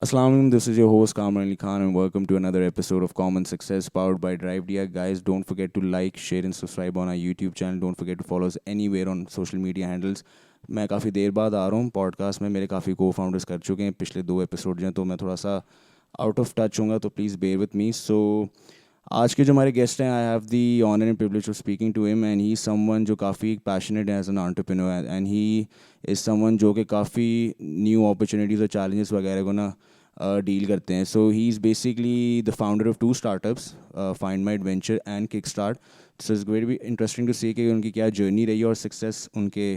Assalamualaikum, this is your host Kamran Ali Khan and welcome to another episode of Common Success powered by DriveDia. Guys, don't forget to like, share and subscribe on our YouTube channel. Don't forget to follow us anywhere on social media handles. मैं काफ़ी देर बाद आ रहा हूँ podcast में, मेरे काफ़ी को founders कर चुके हैं पिछले 2 एपिसोड हैं, तो मैं थोड़ा सा आउट ऑफ टच हूँगा, तो please bear with me. So आज के जो हमारे गेस्ट हैं, I have the honour and privilege of speaking to him and he someone जो काफ़ी पैशनेट है as an entrepreneur and he is someone जो कि काफ़ी न्यू अपॉर्चुनिटीज़ और चैलेंजेस वगैरह को ना डील करते हैं. So he is basically the founder of 2 startups, find my adventure and kick start. So it's very interesting to see कि उनकी क्या जर्नी रही है और सक्सेस उनके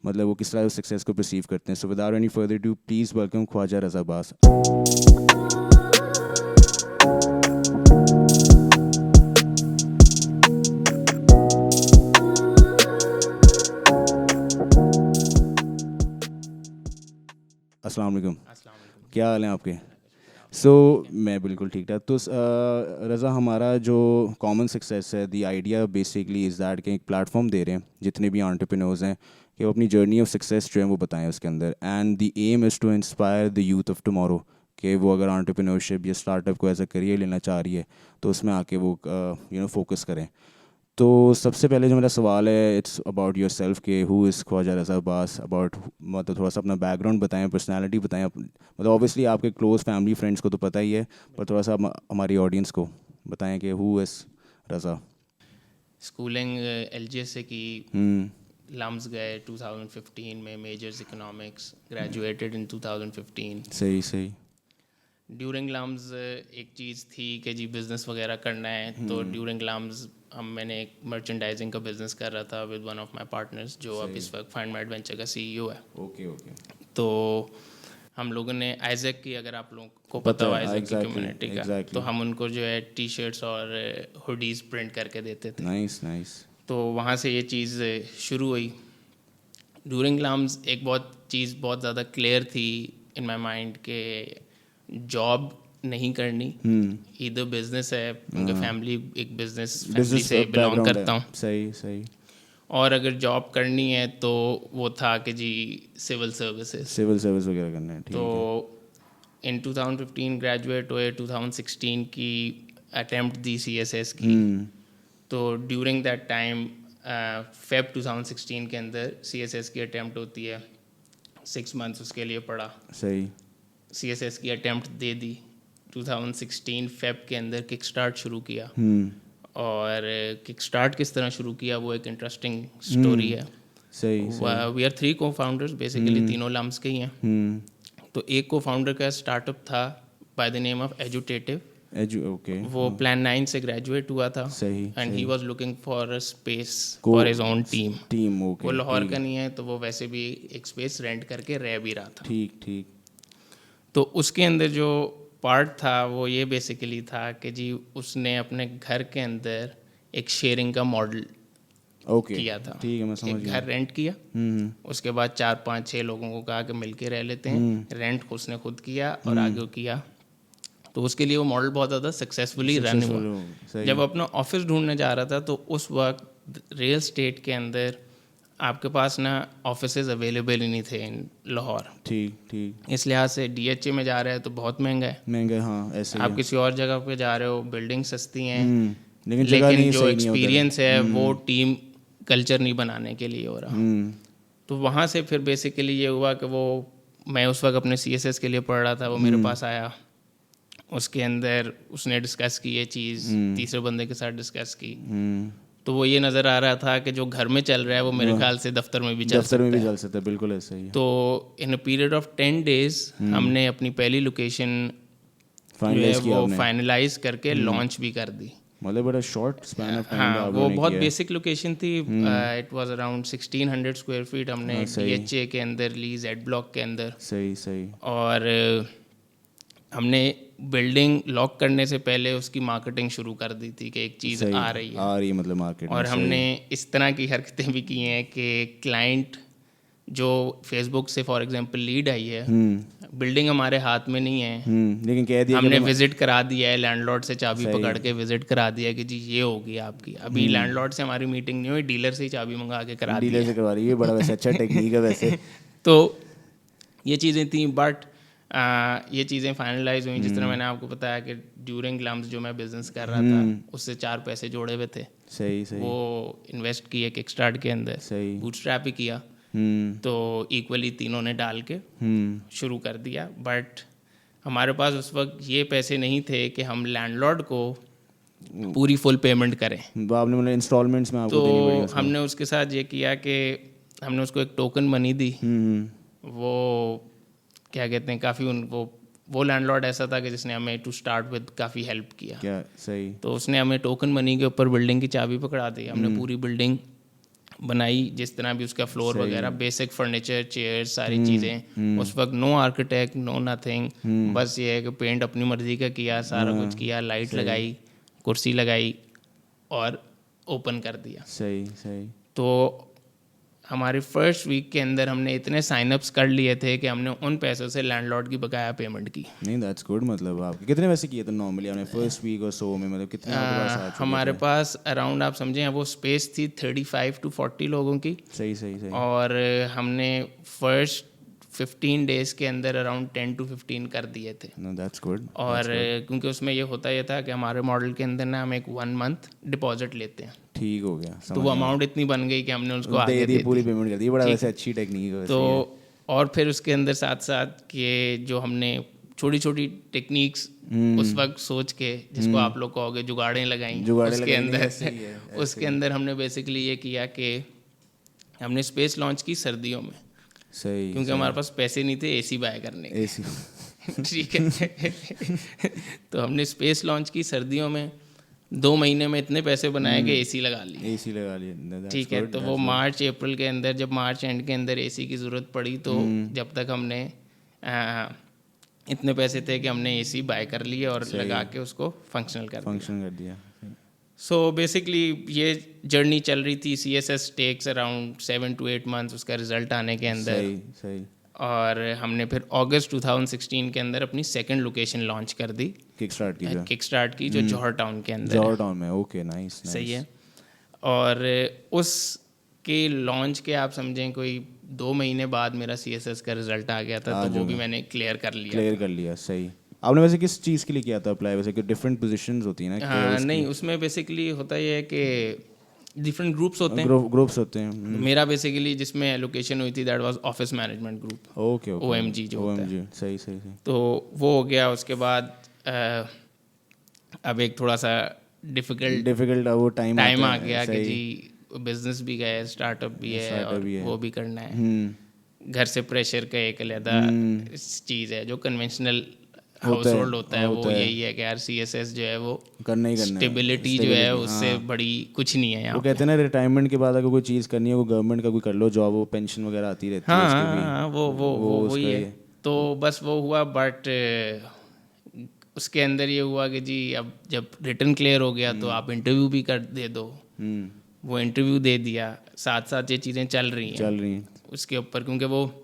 मतलब वो किस तरह सक्सेस को परसीव करते हैं. So without any further do please welcome Khawaja Raza Abbas. अस्सलाम वालेकुम. क्या हाल है आपके? मैं बिल्कुल ठीक ठाक. तो रज़ा, हमारा जो कॉमन सक्सेस है, the idea basically is that कि एक प्लेटफॉर्म दे रहे हैं जितने भी एंटरप्रेन्योर्स हैं कि वो अपनी जर्नी ऑफ सक्सेस जो है वो बताएं उसके अंदर. And the aim is to inspire the youth of tomorrow कि वो अगर एंटरप्रेन्योरशिप या स्टार्टअप को एज अ करियर लेना चाह रही है तो उसमें आके वो फोकस करें. तो सबसे पहले जो मेरा सवाल है, इट्स अबाउट योर सेल्फ के who is Khawaja Raza Abbas, about मतलब थोड़ा सा अपना बैकग्राउंड बताएं, पर्सनालिटी बताएं. मतलब ऑब्वियसली आपके क्लोज फैमिली फ्रेंड्स को तो पता ही है, पर थोड़ा सा हमारी ऑडियंस को बताएं कि who is Raza. Schooling LGS से की. हम्म. लम्स गए 2015 में, मेजर्स इकोनॉमिक्स, ग्रेजुएटेड इन 2015. सही सही. ड्यूरिंग लम्स एक चीज़ थी कि जी बिज़नेस वगैरह करना है, तो ड्यूरिंग लम्स मैंने एक मर्चेंडाइजिंग का बिज़नेस कर रहा था with one of my partners जो अब इस वक्त फाइंड माई एडवेंचर का सीईओ है. Okay okay. तो हम लोगों ने आइजैक की, अगर आप लोगों को पता हो आइजैक की कम्युनिटी का, तो हम उनको जो है टी शर्ट्स और हुडीज़ प्रिंट करके देते थे. Nice nice. तो वहाँ से ये चीज़ शुरू हुई. ड्यूरिंग लम्स एक चीज़ बहुत ज़्यादा क्लियर थी इन माई माइंड के जॉब नहीं करनी, इधर बिजनेस है, उनके फैमिली एक फैमिली से बिलोंग करता हूँ. सही सही. और अगर जॉब करनी है तो वो था कि जी सिविल सर्विस वगैरह करना है. ठीक तो है. इन 2015 ग्रेजुएट हुए, 2016 की अटेम्प्ट दी सीएसएस की. तो ड्यूरिंग दैट टाइम फेब 2016 के अंदर सीएसएस की अटेम्प्ट होती है, 6 मंथ्स उसके लिए पढ़ा. सही. सीएसएस की अटेम्प्ट दे दी. 2016 फेब के अंदर किक स्टार्ट शुरू किया. और किक स्टार्ट किस तरह शुरू किया वो एक इंटरेस्टिंग स्टोरी है. सही. वी आर 3 को फाउंडर्स, बेसिकली तीनों लम्स के ही हैं. तो एक को फाउंडर का स्टार्टअप था by the name of edutative. Okay. वो प्लान 9 से ग्रेजुएट हुआ था. सही. And he was looking for a space for his own team. Okay. वो लाहौर का नहीं है, तो वो वैसे भी एक स्पेस रेंट करके रह भी रहा था. ठीक ठीक. तो उसके अंदर जो पार्ट था वो ये बेसिकली था कि जी उसने अपने घर के अंदर एक शेयरिंग का मॉडल किया था. ठीक है, मैं समझ एक घर रेंट किया. उसके बाद 4-5-6 लोगों को कहा कि मिलके रह लेते हैं. रेंट उसने खुद किया और आगे किया. तो उसके लिए वो मॉडल बहुत ज़्यादा सक्सेसफुली रन हुआ. जब अपना ऑफिस ढूंढने जा रहा था तो उस वक्त रियल स्टेट के अंदर आपके पास ना ऑफिसेज अवेलेबल ही नहीं थे इन लाहौर. ठीक ठीक. इस लिहाज से डीएचए में जा रहे हैं तो बहुत महंगा है. हाँ ऐसे आप किसी और जगह पे जा रहे हो, बिल्डिंग सस्ती हैं, लेकिन जो एक्सपीरियंस है वो टीम कल्चर नहीं बनाने के लिए हो रहा. तो वहाँ से फिर बेसिकली ये हुआ कि वो, मैं उस वक्त अपने सीएसएस के लिए पढ़ रहा था, वो मेरे पास आया. उसके अंदर उसने डिस्कस की ये चीज़, तीसरे बंदे के साथ डिस्कस की. तो वो ये नज़र आ रहा था कि जो घर में चल रहा है वो मेरे ख्याल से दफ्तर में भी चल सकता है. बिल्कुल ऐसा ही. तो इन अ पीरियड ऑफ 10 डेज हमने अपनी पहली लोकेशन वो फाइनलाइज करके लॉन्च भी कर दी. मतलब बड़ा शॉर्ट स्पैन ऑफ टाइम. हाँ, वो बहुत बेसिक लोकेशन थी. It was around 1600 square feet. हमने डीएचए के अंदर ली, जेड ब्लॉक के अंदर. सही सही. और हमने बिल्डिंग लॉक करने से पहले उसकी मार्केटिंग शुरू कर दी थी कि एक चीज़ आ रही है मतलब मार्केट. और हमने इस तरह की हरकतें भी की हैं कि क्लाइंट जो फेसबुक से फॉर एग्जांपल लीड आई है, बिल्डिंग हमारे हाथ में नहीं है, लेकिन कह दिया हमने विजिट करा दिया है, लैंडलॉर्ड से चाबी पकड़ के विजिट करा दिया कि जी ये होगी आपकी. अभी लैंडलॉर्ड से हमारी मीटिंग नहीं हुई, डीलर से ही चाबी मंगा के करा दी. ये बड़ा वैसे अच्छा टेक्निक है वैसे. तो ये चीज़ें थी. बट ये चीज़ें फाइनलाइज हुई, जिस तरह मैंने आपको बताया कि ड्यूरिंग ग्लम्स जो मैं बिजनेस कर रहा था उससे 4 पैसे जोड़े हुए थे, सही वो इन्वेस्ट किए किकस्टार्ट के अंदर, सही बूटस्ट्रैप ही किया, तो इक्वली तीनों ने डाल के शुरू कर दिया। बट हमारे पास उस वक्त ये पैसे नहीं थे कि हम लैंडलॉर्ड को पूरी फुल पेमेंट करें, तो आपने मतलब इंस्टॉलमेंट्स में आपको देनी पड़ी तो उसमें? हमने उसके साथ ये किया कि हमने उसको एक टोकन मनी दी। वो क्या कहते हैं, काफ़ी वो लैंडलॉर्ड ऐसा था कि जिसने हमें टू स्टार्ट विद काफ़ी हेल्प किया। क्या सही। तो उसने हमें टोकन मनी के ऊपर बिल्डिंग की चाबी पकड़ा दी। हमने पूरी बिल्डिंग बनाई, जिस तरह भी उसका फ्लोर वगैरह, बेसिक फर्नीचर, चेयर्स, सारी चीज़ें। उस वक्त नो आर्किटेक्ट, नो नथिंग, बस ये है कि पेंट अपनी मर्जी का किया, सारा कुछ किया, लाइट लगाई, कुर्सी लगाई और ओपन कर दिया। सही सही। तो हमारे फर्स्ट वीक के अंदर हमने इतने साइनअप्स कर लिए थे कि हमने उन पैसों से लैंडलॉर्ड की बकाया पेमेंट की। नहीं दैट्स गुड। मतलब आपके कितने वैसे किए थे नॉर्मली आपने फर्स्ट वीक और सो में, मतलब कितने आपके पास आ चुके हमारे थे? पास अराउंड आप समझें वो स्पेस थी 35 to 40 लोगों की, सही सही सही। और हमने फर्स्ट 15 डेज के अंदर अराउंड 10 to 15 कर दिए थे। No that's good. और क्योंकि उसमें ये था कि हमारे मॉडल के अंदर ना हम एक 1 month डिपॉजिट लेते हैं, ठीक हो गया, तो वो अमाउंट इतनी बन गई कि हमने उसको आगे दे दी, दे पूरी दी। पेमेंट कर दी। बड़ा वैसे अच्छी टेक्निक है वैसे तो ये। और फिर उसके अंदर साथ साथ के जो हमने छोटी छोटी टेक्निक्स उस वक्त सोच के, जिसको आप लोग कहोगे जुगाड़ें लगाई, उसके अंदर उसके अंदर हमने बेसिकली ये किया कि हमने स्पेस लॉन्च की सर्दियों में, सही, क्योंकि हमारे पास पैसे नहीं थे एसी बाय करने के। एसी ठीक है। तो हमने स्पेस लॉन्च की सर्दियों में, 2 महीने में इतने पैसे बनाए कि एसी लगा लिए। एसी लगा लिया। ठीक है, तो वो मार्च अप्रैल के अंदर, जब मार्च एंड के अंदर एसी की ज़रूरत पड़ी, तो जब तक हमने इतने पैसे थे कि हमने एसी बाय कर लिए और लगा के उसको फंक्शनल कर दिया। सो बेसिकली ये जर्नी चल रही थी। CSS takes around 7 to 8 months उसका रिजल्ट आने के अंदर। सही सही। और हमने फिर अगस्त 2016 के अंदर अपनी सेकंड लोकेशन लॉन्च कर दी, किक स्टार्ट की, जो जौहर टाउन के अंदर जौहर टाउन में। Okay nice. सही है। और उसके लॉन्च के आप समझें कोई 2 महीने बाद मेरा CSS का रिजल्ट आ गया था, तो वो भी मैंने क्लियर कर लिया। सही। आपने वैसे किस चीज़ के लिए किया था अप्लाई? वैसे कि डिफरेंट पोजीशंस होती हैं ना? हाँ, नहीं, उसमें बेसिकली होता ये है कि डिफरेंट ग्रुप्स होते हैं, ग्रुप्स होते हैं। मेरा बेसिकली जिसमें एलोकेशन हुई थी that was office management group. Okay okay. OMG जो होता है। सही सही सही। तो वो हो गया। उसके बाद अब एक थोड़ा सा डिफिकल्ट वो टाइम आ गया कि जी बिजनेस भी है, स्टार्टअप भी है, और वो भी करना है। घर से प्रेशर का एक अलग चीज़ है। जो कन्वेंशनल हाउस होल्ड होता है वो यही है कि यार CSS जो है वो करना ही करना है। स्टेबिलिटी जो है उससे बड़ी कुछ नहीं है यहाँ। वो कहते हैं ना रिटायरमेंट के बाद अगर कोई चीज़ करनी है, वो गवर्नमेंट का कोई कर लो जॉब, वो पेंशन वगैरह आती रहती है उसकी भी। हाँ, वो वही है। तो बस वो हुआ। बट उसके अंदर ये हुआ कि जी अब जब रिटर्न क्लियर हो गया तो आप इंटरव्यू भी कर दे दो। वो इंटरव्यू दे दिया, साथ साथ ये चीज़ें चल रही हैं उसके ऊपर, क्योंकि वो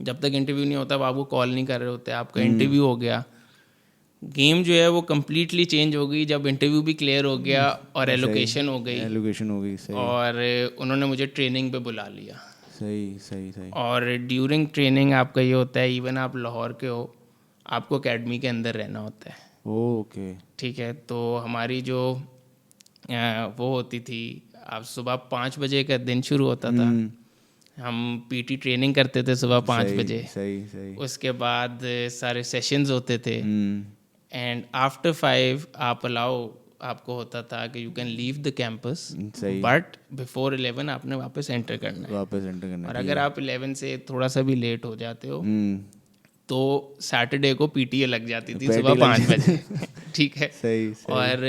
जब तक इंटरव्यू नहीं होता आप वो कॉल नहीं कर रहे होते। आपका इंटरव्यू हो गया, गेम जो है वो कम्प्लीटली चेंज हो गई जब इंटरव्यू भी क्लियर हो गया और एलोकेशन हो गई। सही। और उन्होंने मुझे ट्रेनिंग पे बुला लिया। सही सही सही। और ड्यूरिंग ट्रेनिंग आपका ये होता है, इवन आप लाहौर के हो, आपको एकेडमी के अंदर रहना होता है। ओके। ठीक है, तो हमारी जो वो होती थी, आप सुबह 5 बजे का दिन शुरू होता था। हम PT ट्रेनिंग करते थे सुबह 5 बजे। सही। उसके बाद सारे सेशंस होते थे, एंड आफ्टर 5 आपको होता था कि you can leave the campus, but before 11 आपने वापस एंटर करना है। और अगर आप 11 से थोड़ा सा भी लेट हो जाते हो तो सैटरडे को PTA लग जाती थी सुबह 5 बजे। ठीक है, सही। और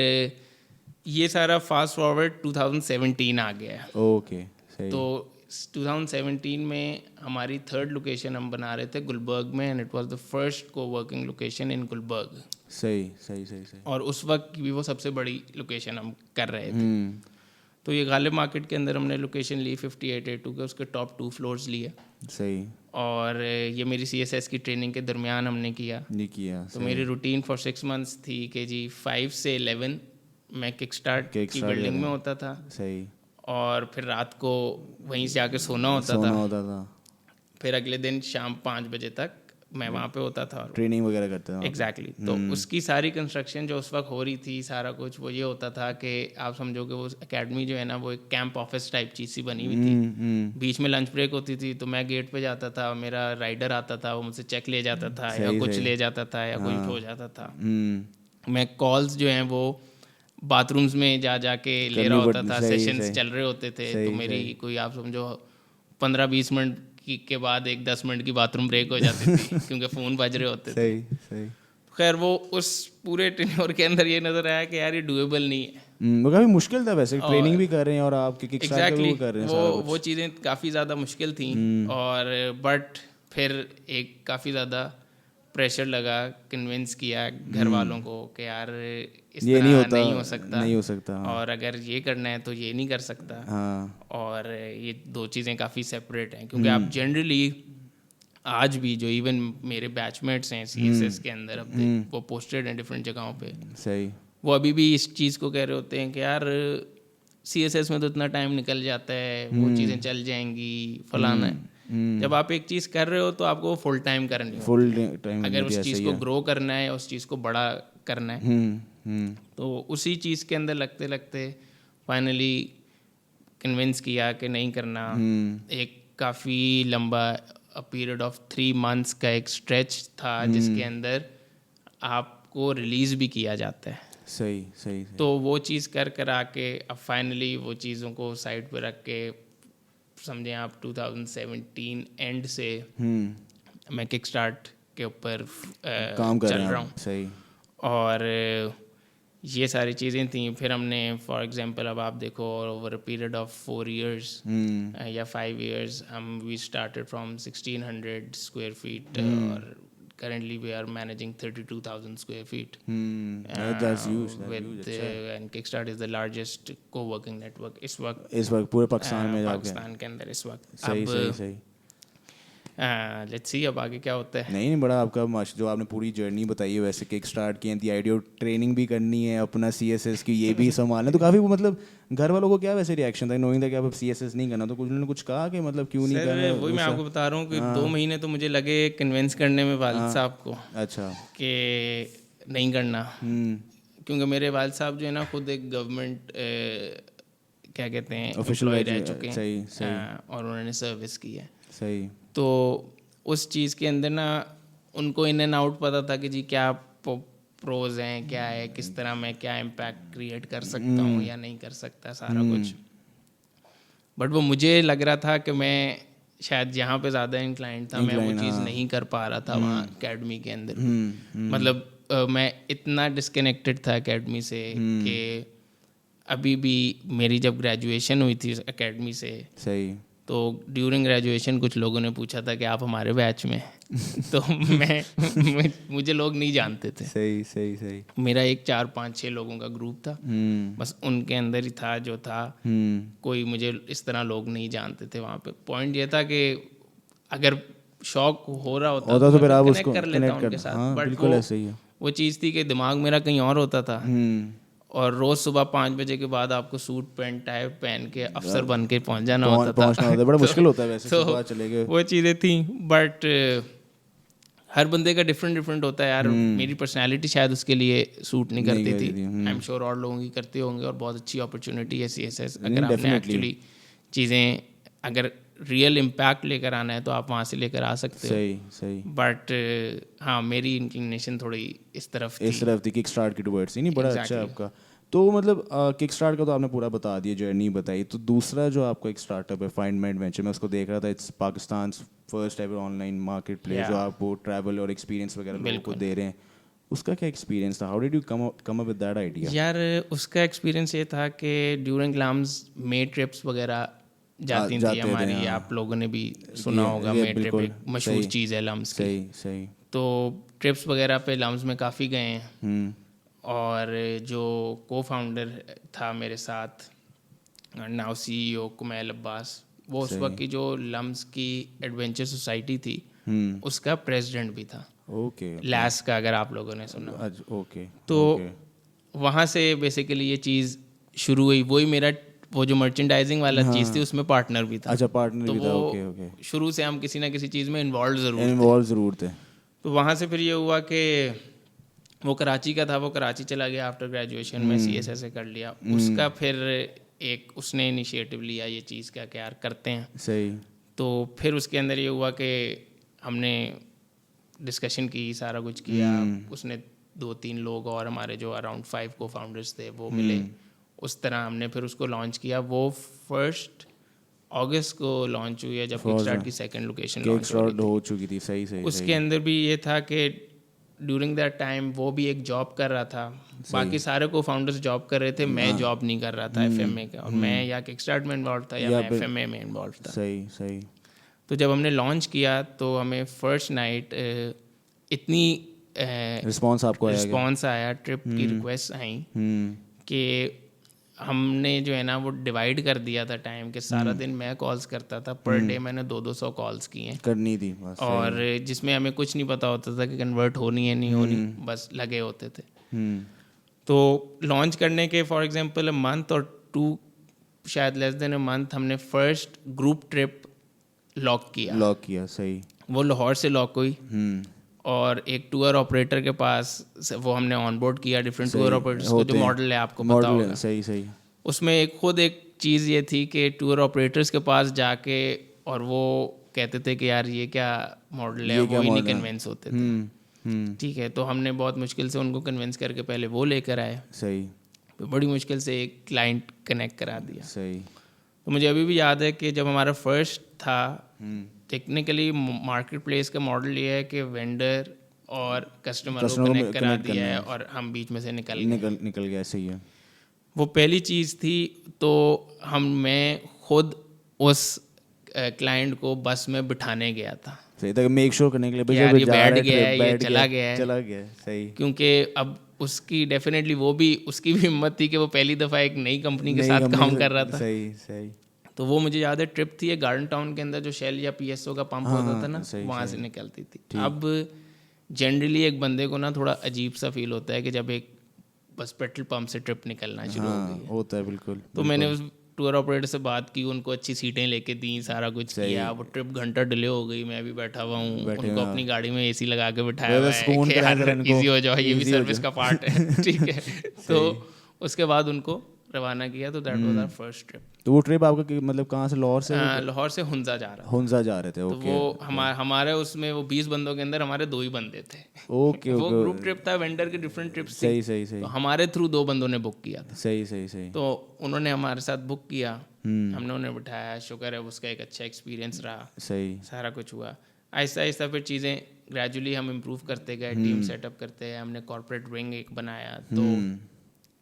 ये सारा फास्ट फॉरवर्ड 2017 आ गया है। ओके सही। तो 2017 में हमारी 3rd लोकेशन हम बना रहे थे गुलबर्ग में, and it was the first coworking location in Gulberg. सही। और उस वक्त भी वो सबसे बड़ी लोकेशन हम कर रहे थे। तो ये गालिब मार्केट के अंदर हमने लोकेशन ली 58A2 के, उसके टॉप 2 फ्लोर्स लिए। सही। और ये मेरी CSS की ट्रेनिंग के दरमियान हमने किया। तो मेरी रूटीन फॉर 6 months थी कि जी 5 से 11 मैं किक स्टार्ट की बिल्डिंग में होता था। सही। और फिर रात को वहीं से आके सोना होता था। फिर अगले दिन शाम 5 बजे तक मैं वहाँ पे होता था और ट्रेनिंग वगैरह करते थे एग्जैक्टली तो उसकी सारी कंस्ट्रक्शन जो उस वक्त हो रही थी सारा कुछ वो ये होता था कि आप समझो कि वो एकेडमी जो है ना वो एक कैंप ऑफिस टाइप चीज़ सी बनी हुई थी। बीच में लंच ब्रेक होती थी तो मैं गेट पे जाता था, मेरा राइडर आता था, वो मुझसे चेक ले जाता था या कुछ ले जाता था या कुछ हो जाता था। मैं कॉल्स जो हैं वो बाथरूम्स में जा के ले रहा होता था, सेशंस चल रहे होते थे तो मेरी कोई आप समझो 15-20 मिनट के बाद एक 10 मिनट की बाथरूम ब्रेक हो जाती थी क्योंकि फ़ोन बज रहे होते थे। सही। खैर वो उस पूरे टेन्योर के अंदर ये नज़र आया कि यार ये डूएबल नहीं है। वो काफ़ी मुश्किल था वैसे, ट्रेनिंग भी कर रहे हैं और आप एग्जैक्टली कर रहे हैं वो चीज़ें काफ़ी ज़्यादा मुश्किल थी और बट फिर एक काफ़ी ज़्यादा प्रेशर लगा, कन्विंस किया घर वालों को कि यार इस ये तरह नहीं हो सकता हाँ। और अगर ये करना है तो ये नहीं कर सकता हाँ। और ये दो चीज़ें काफ़ी सेपरेट हैं क्योंकि आप जनरली आज भी जो इवन मेरे बैचमेट्स हैं CSS के अंदर अब वो पोस्टेड हैं डिफरेंट जगहों पे, सही, वो अभी भी इस चीज़ को कह रहे होते हैं कि यार CSS में तो इतना टाइम निकल जाता है, वो चीज़ें चल जाएंगी फलाना है। जब आप एक चीज़ कर रहे हो तो आपको फुल टाइम करनी है, फुल टाइम अगर उस चीज़ को ग्रो करना है, उस चीज़ को बड़ा करना है। तो उसी चीज़ के अंदर लगते लगते फाइनली कन्विंस किया कि नहीं करना। एक काफ़ी लंबा पीरियड ऑफ 3 months का एक स्ट्रेच था जिसके अंदर आपको रिलीज़ भी किया जाता है। सही। तो वो चीज़ कर आके अब फाइनली वो चीज़ों को साइड पे रख के समझें आप 2017 एंड से मैं किक स्टार्ट के ऊपर काम कर चल रहा हूँ। सही। और ये सारी चीज़ें थी। फिर हमने फॉर एग्जांपल अब आप देखो over a period of 4 years या 5 years हम we started from 1600 square feet और currently we are managing 32,000 square feet. That's huge. And Kickstart is the largest co-working network इस वक्त पूरे पाकिस्तान में पाकिस्तान के अंदर इस वक्त। सही। लेट्स सी अब आगे क्या होता है। नहीं बड़ा आपका जो आपने पूरी जर्नी बताई है वैसे किक स्टार्ट की है, दी आइडिया ट्रेनिंग भी करनी है, अपना CSS की ये भी संभालना, तो काफ़ी मतलब घर वालों को क्या वैसे रिएक्शन था नोइंग था कि आप CSS नहीं करना, तो कुछ उन्होंने कुछ कहा कि मतलब क्यों नहीं करना? वही मैं आपको बता रहा हूँ कि 2 महीने तो मुझे लगे कन्विंस करने में वालिद साहब को, अच्छा, कि नहीं करना, क्योंकि मेरे वालिद साहब जो है ना खुद एक गवर्नमेंट क्या कहते हैं ऑफिशियल रह चुके हैं और उन्होंने सर्विस की है। सही। तो उस चीज़ के अंदर ना उनको इन एंड आउट पता था कि जी क्या प्रोज हैं, क्या है, किस तरह मैं क्या इम्पैक्ट क्रिएट कर सकता हूँ या नहीं कर सकता सारा कुछ। बट वो मुझे लग रहा था कि मैं शायद जहाँ पे ज़्यादा इंक्लाइंड था मैं वो चीज़ नहीं कर पा रहा था वहाँ एकेडमी के अंदर। मतलब मैं इतना डिस्कनेक्टेड था एकेडमी से कि अभी भी मेरी जब ग्रेजुएशन हुई थी एकेडमी से, सही, तो ड्यूरिंग ग्रेजुएशन कुछ लोगों ने पूछा था कि आप हमारे बैच में तो मुझे लोग नहीं जानते थे। सही। मेरा एक 4-5-6 लोगों का ग्रुप था, बस उनके अंदर ही था जो था, कोई मुझे इस तरह लोग नहीं जानते थे वहाँ पे। पॉइंट ये था कि अगर शौक हो रहा होता तो फिर आप उसको कर लेता उनके साथ। हाँ, बट बिल्कुल ऐसे ही है। वो चीज़ थी कि दिमाग मेरा कहीं और होता था और रोज सुबह 5 बजे के बाद आपको सूट पैंट टाई पहन के अफसर बन के पहुंच जाना होता था। बड़ा मुश्किल होता है वैसे, सुबह चले गए। वो चीज़ें थी, बट हर बंदे का डिफरेंट होता है यार। मेरी पर्सनालिटी शायद उसके लिए सूट नहीं करती थी। आई एम श्योर और लोगों की करते होंगे और बहुत अच्छी अपॉर्चुनिटी है CSS। अगर आपने एक्चुअली चीज़ें अगर रियल इम्पैक्ट लेकर आना है तो आप वहाँ से लेकर आ सकते हो। सही। बट हाँ, मेरी इंक्लिनेशन थोड़ी इस तरफ थी किक स्टार्ट की टुवर्ड्स। नहीं, बड़ा अच्छा है आपका। तो मतलब किक स्टार्ट का तो आपने पूरा बता दिया, जर्नी बताई। तो दूसरा जो आपका एक स्टार्टअप है फाइंड माई एडवेंचर, मैं उसको देख रहा था, it's Pakistan first ever online market place जो आप वो ट्रैवल और एक्सपीरियंस वगैरह लोगों को दे रहे हैं। उसका क्या एक्सपीरियंस था? How did you come up with that idea? यार उसका एक्सपीरियंस ये था कि ड्यूरिंग लम्स मे ट्रिप्स वगैरह जाती थी हमारी। आप लोगों ने भी सुना होगा, मे ट्रिप एक मशहूर चीज़ है लम्स की। सही। तो ट्रिप्स वगैरह पे लम्स में काफ़ी गए हैं और जो को-फाउंडर था मेरे साथ नाउ CEO कुमैल अब्बास, वो उस वक्त की जो लम्स की एडवेंचर सोसाइटी थी उसका प्रेसिडेंट भी था। लैस का, अगर आप लोगों ने सुना। तो वहाँ से बेसिकली ये चीज़ शुरू हुई। वही मेरा वो जो मर्चेंडाइजिंग वाला चीज़ थी उसमें पार्टनर भी था। अच्छा, पार्टनर भी था। ओके। शुरू से हम किसी ना किसी चीज़ में इन्वॉल्व ज़रूर थे। तो वहाँ से फिर ये हुआ कि वो कराची का था, वो कराची चला गया आफ्टर ग्रेजुएशन में, CSS से कर लिया उसका। फिर एक उसने इनिशिएटिव लिया ये चीज़ का कि यार करते हैं। सही। तो फिर उसके अंदर ये हुआ कि हमने डिस्कशन की, सारा कुछ किया। उसने 2-3 लोग और हमारे जो अराउंड 5 को फाउंडर्स थे वो मिले, उस तरह हमने फिर उसको लॉन्च किया। वो 1 अगस्त को लॉन्च हुई है, जब किकस्टार्ट की सेकंड लोकेशन लॉन्च हो चुकी थी। सही सही। उसके अंदर भी ये था कि ड्यूरिंग दैट टाइम वो भी एक जॉब कर रहा था, बाकी सारे को फाउंडर्स जॉब कर रहे थे, मैं जॉब नहीं कर रहा था FMA का, और मैं या किकस्टार्ट में इन्वॉल्व था या मैं FMA में इन्वॉल्व था। सही सही। तो जब हमने लॉन्च किया तो हमें फर्स्ट नाइट इतनी रिस्पॉन्स आया, ट्रिप की रिक्वेस्ट आई कि हमने जो है ना वो डिवाइड कर दिया था टाइम के। सारा दिन मैं कॉल्स करता था, पर डे मैंने 200 कॉल्स की हैं, करनी थी बस। और जिसमें हमें कुछ नहीं पता होता था कि कन्वर्ट होनी है नहीं होनी, बस लगे होते थे। तो लॉन्च करने के फॉर एग्जांपल मंथ और 2 शायद लेस देन अ मंथ हमने फर्स्ट ग्रुप ट्रिप लॉक किया। सही। वो लाहौर से लॉक हुई, और एक टूर ऑपरेटर के पास वो हमने ऑनबोर्ड किया, डिफरेंट टूर ऑपरेटर्स को, जो मॉडल है आपको पता होगा। सही सही। उसमें एक चीज़ ये थी कि टूर ऑपरेटर्स के पास जाके और वो कहते थे कि यार ये क्या मॉडल है, वो ही नहीं कन्विंस होते थे। ठीक है, तो हमने बहुत मुश्किल से उनको कन्विंस करके पहले वो लेकर आए। सही। तो बड़ी मुश्किल से एक क्लाइंट कनेक्ट करा दिया। सही। तो मुझे अभी भी याद है कि जब हमारा फर्स्ट था, टेक्निकली मार्केट प्लेस का मॉडल ये है कि वेंडर और कस्टमर को कनेक्ट करा दिया है और हम बीच में से निकल गया। सही है। वो पहली चीज़ थी। तो मैं खुद उस क्लाइंट को बस में बिठाने गया था, सही था, मेक श्योर करने के लिए यार ये बैठ गया है, ये चला गया। सही। क्योंकि अब उसकी डेफिनेटली वो भी, उसकी भी हिम्मत थी कि वो पहली दफ़ा एक नई कंपनी के साथ काम कर रहा था। सही सही। तो वो मुझे याद है ट्रिप थी, ये गार्डन टाउन के अंदर जो शेल या PSO का पंप होता था ना, वहाँ से निकलती थी। अब जनरली एक बंदे को ना थोड़ा अजीब सा फील होता है कि जब एक बस पेट्रोल पंप से ट्रिप निकलना शुरू हो गई है। होता है बिल्कुल। तो मैंने उस टूर ऑपरेटर से बात की, उनको अच्छी सीटें लेके दी, सारा कुछ किया। वो ट्रिप घंटा डिले हो गई, मैं भी बैठा हुआ हूँ, उनको अपनी गाड़ी में AC लगा के बिठाया हुआ है कि यार इजी हो जाओ, ये भी सर्विस का पार्ट है। ठीक है, तो उसके बाद उनको रवाना किया। तो that was our first trip. तो वो ट्रिप आपका मतलब कहाँ से? लाहौर से हुंजा जा रहे थे। तो वो हमारे उसमें वो 20 बंदों के अंदर हमारे 2 ही बंदे थे। ओके। वो ग्रुप ट्रिप था, वेंडर के डिफरेंट ट्रिप्स थे। सही। तो हमारे थ्रू 2 बंदों ने बुक किया था। सही। तो उन्होंने हमारे साथ बुक किया, हमने उन्हें बिठाया, शुक्र है उसका एक अच्छा एक्सपीरियंस रहा। सही। सारा कुछ हुआ। आहिस्ता आहिस्ता फिर चीज़ें ग्रेजुअली हम इम्प्रूव करते गए, टीम सेटअप करते हैं, हमने कॉर्पोरेट विंग एक बनाया। तो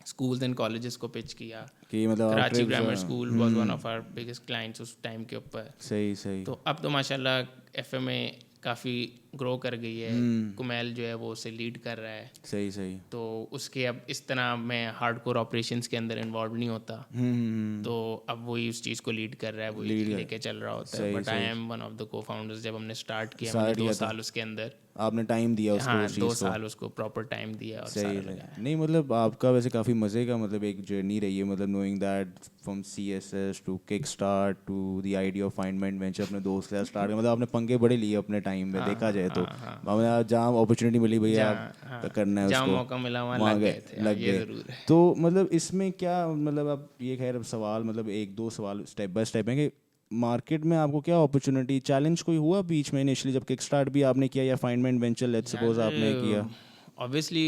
स्कूल्स एंड कॉलेजेस को पिच किया कि मतलब Karachi Grammar School was one of our biggest clients उस टाइम के ऊपर। सही। तो अब तो माशाल्लाह FMA काफ़ी ग्रो कर गई है। कुमैल जो है वो उसे लीड कर रहा है। सही। तो उसके अब इस तरह मैं हार्डकोर ऑपरेशंस के अंदर इन्वॉल्व नहीं होता। तो अब वही उस चीज़ को लीड कर रहा है, वही लेके चल रहा होता है। But I am one of the को फाउंडर्स। जब हमने स्टार्ट किया, मैंने 2 साल उसके अंदर आपने टाइम दिया उसको। हाँ, 2 साल उसको प्रॉपर टाइम दिया और सारा लगाया। नहीं मतलब आपका वैसे काफ़ी मज़े का मतलब एक जर्नी रही है, मतलब knowing that from CSS to kickstart to the idea of findment venture, अपने दोस्त के साथ स्टार्ट किया। मतलब आपने पंगे बड़े लिए अपने टाइम में, देखा जाए तो जहाँ अपॉर्चुनिटी मिली भैया करना है उसको, जहाँ मौका मिला वहाँ लग गए। तो मतलब इसमें क्या मतलब आप ये खैर सवाल मतलब 1-2 सवाल स्टेप बाय स्टेप हैं कि मार्केट में आपको क्या अपॉर्चुनिटी चैलेंज कोई हुआ बीच में इनिशियली जब किकस्टार्ट भी आपने किया या फाइंडमेंट वेंचर लेट्स सपोज आपने किया? ऑब्वियसली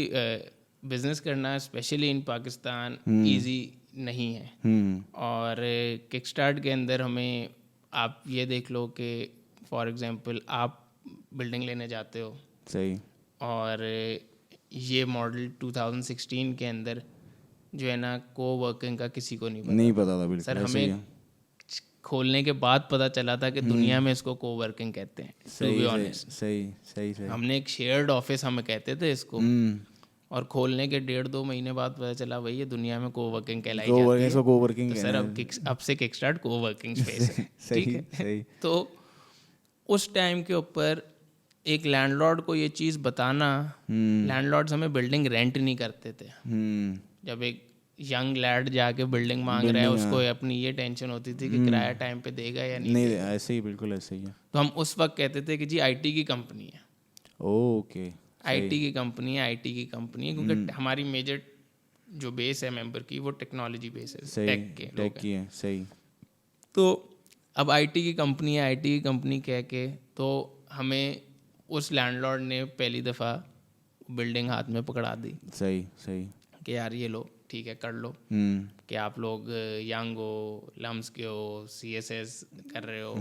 बिजनेस करना स्पेशली इन पाकिस्तान इजी नहीं है। और किकस्टार्ट के अंदर हमें आप ये देख लो कि फॉर एग्जांपल आप बिल्डिंग लेने जाते हो, सही, और ये मॉडल 2016 के अंदर जो है ना को वर्किंग का किसी को नहीं पता था। बिल्कुल सर, हमें खोलने के बाद पता चला था कि दुनिया में इसको को वर्किंग कहते हैं। टू बी ऑनेस्ट, सही। हमने एक शेयर्ड ऑफिस हमें कहते थे इसको, और खोलने के 1.5-2 महीने बाद पता चला भाई ये दुनिया में को वर्किंग कहलाई जाती है। तो सर अब से किकस्टार्ट को वर्किंग स्पेस है। ठीक है। तो उस टाइम के ऊपर एक लैंडलॉर्ड को ये चीज़ बताना, लैंडलॉर्ड्स हमें बिल्डिंग रेंट नहीं करते थे। जब एक यंग लैड जाके बिल्डिंग मांग रहा है, उसको अपनी ये टेंशन होती थी कि किराया टाइम पे देगा या नहीं। ऐसे ही, बिल्कुल ऐसे ही है। तो हम उस वक्त कहते थे कि जी IT की कंपनी है। ओके, आईटी की कंपनी है, क्योंकि हमारी मेजर जो बेस है मेंबर की वो टेक्नोलॉजी बेस है, सही, टेक के टेक लोग की हैं। है, सही। तो अब आईटी की कंपनी है, आईटी की कंपनी कह के तो हमें उस लैंडलॉर्ड ने पहली दफ़ा बिल्डिंग हाथ में पकड़ा दी सही, सही। कि यार ये लो, ठीक है, कर लो, कि आप लोग यंग हो, लम्स के हो, सीएसएस कर रहे हो,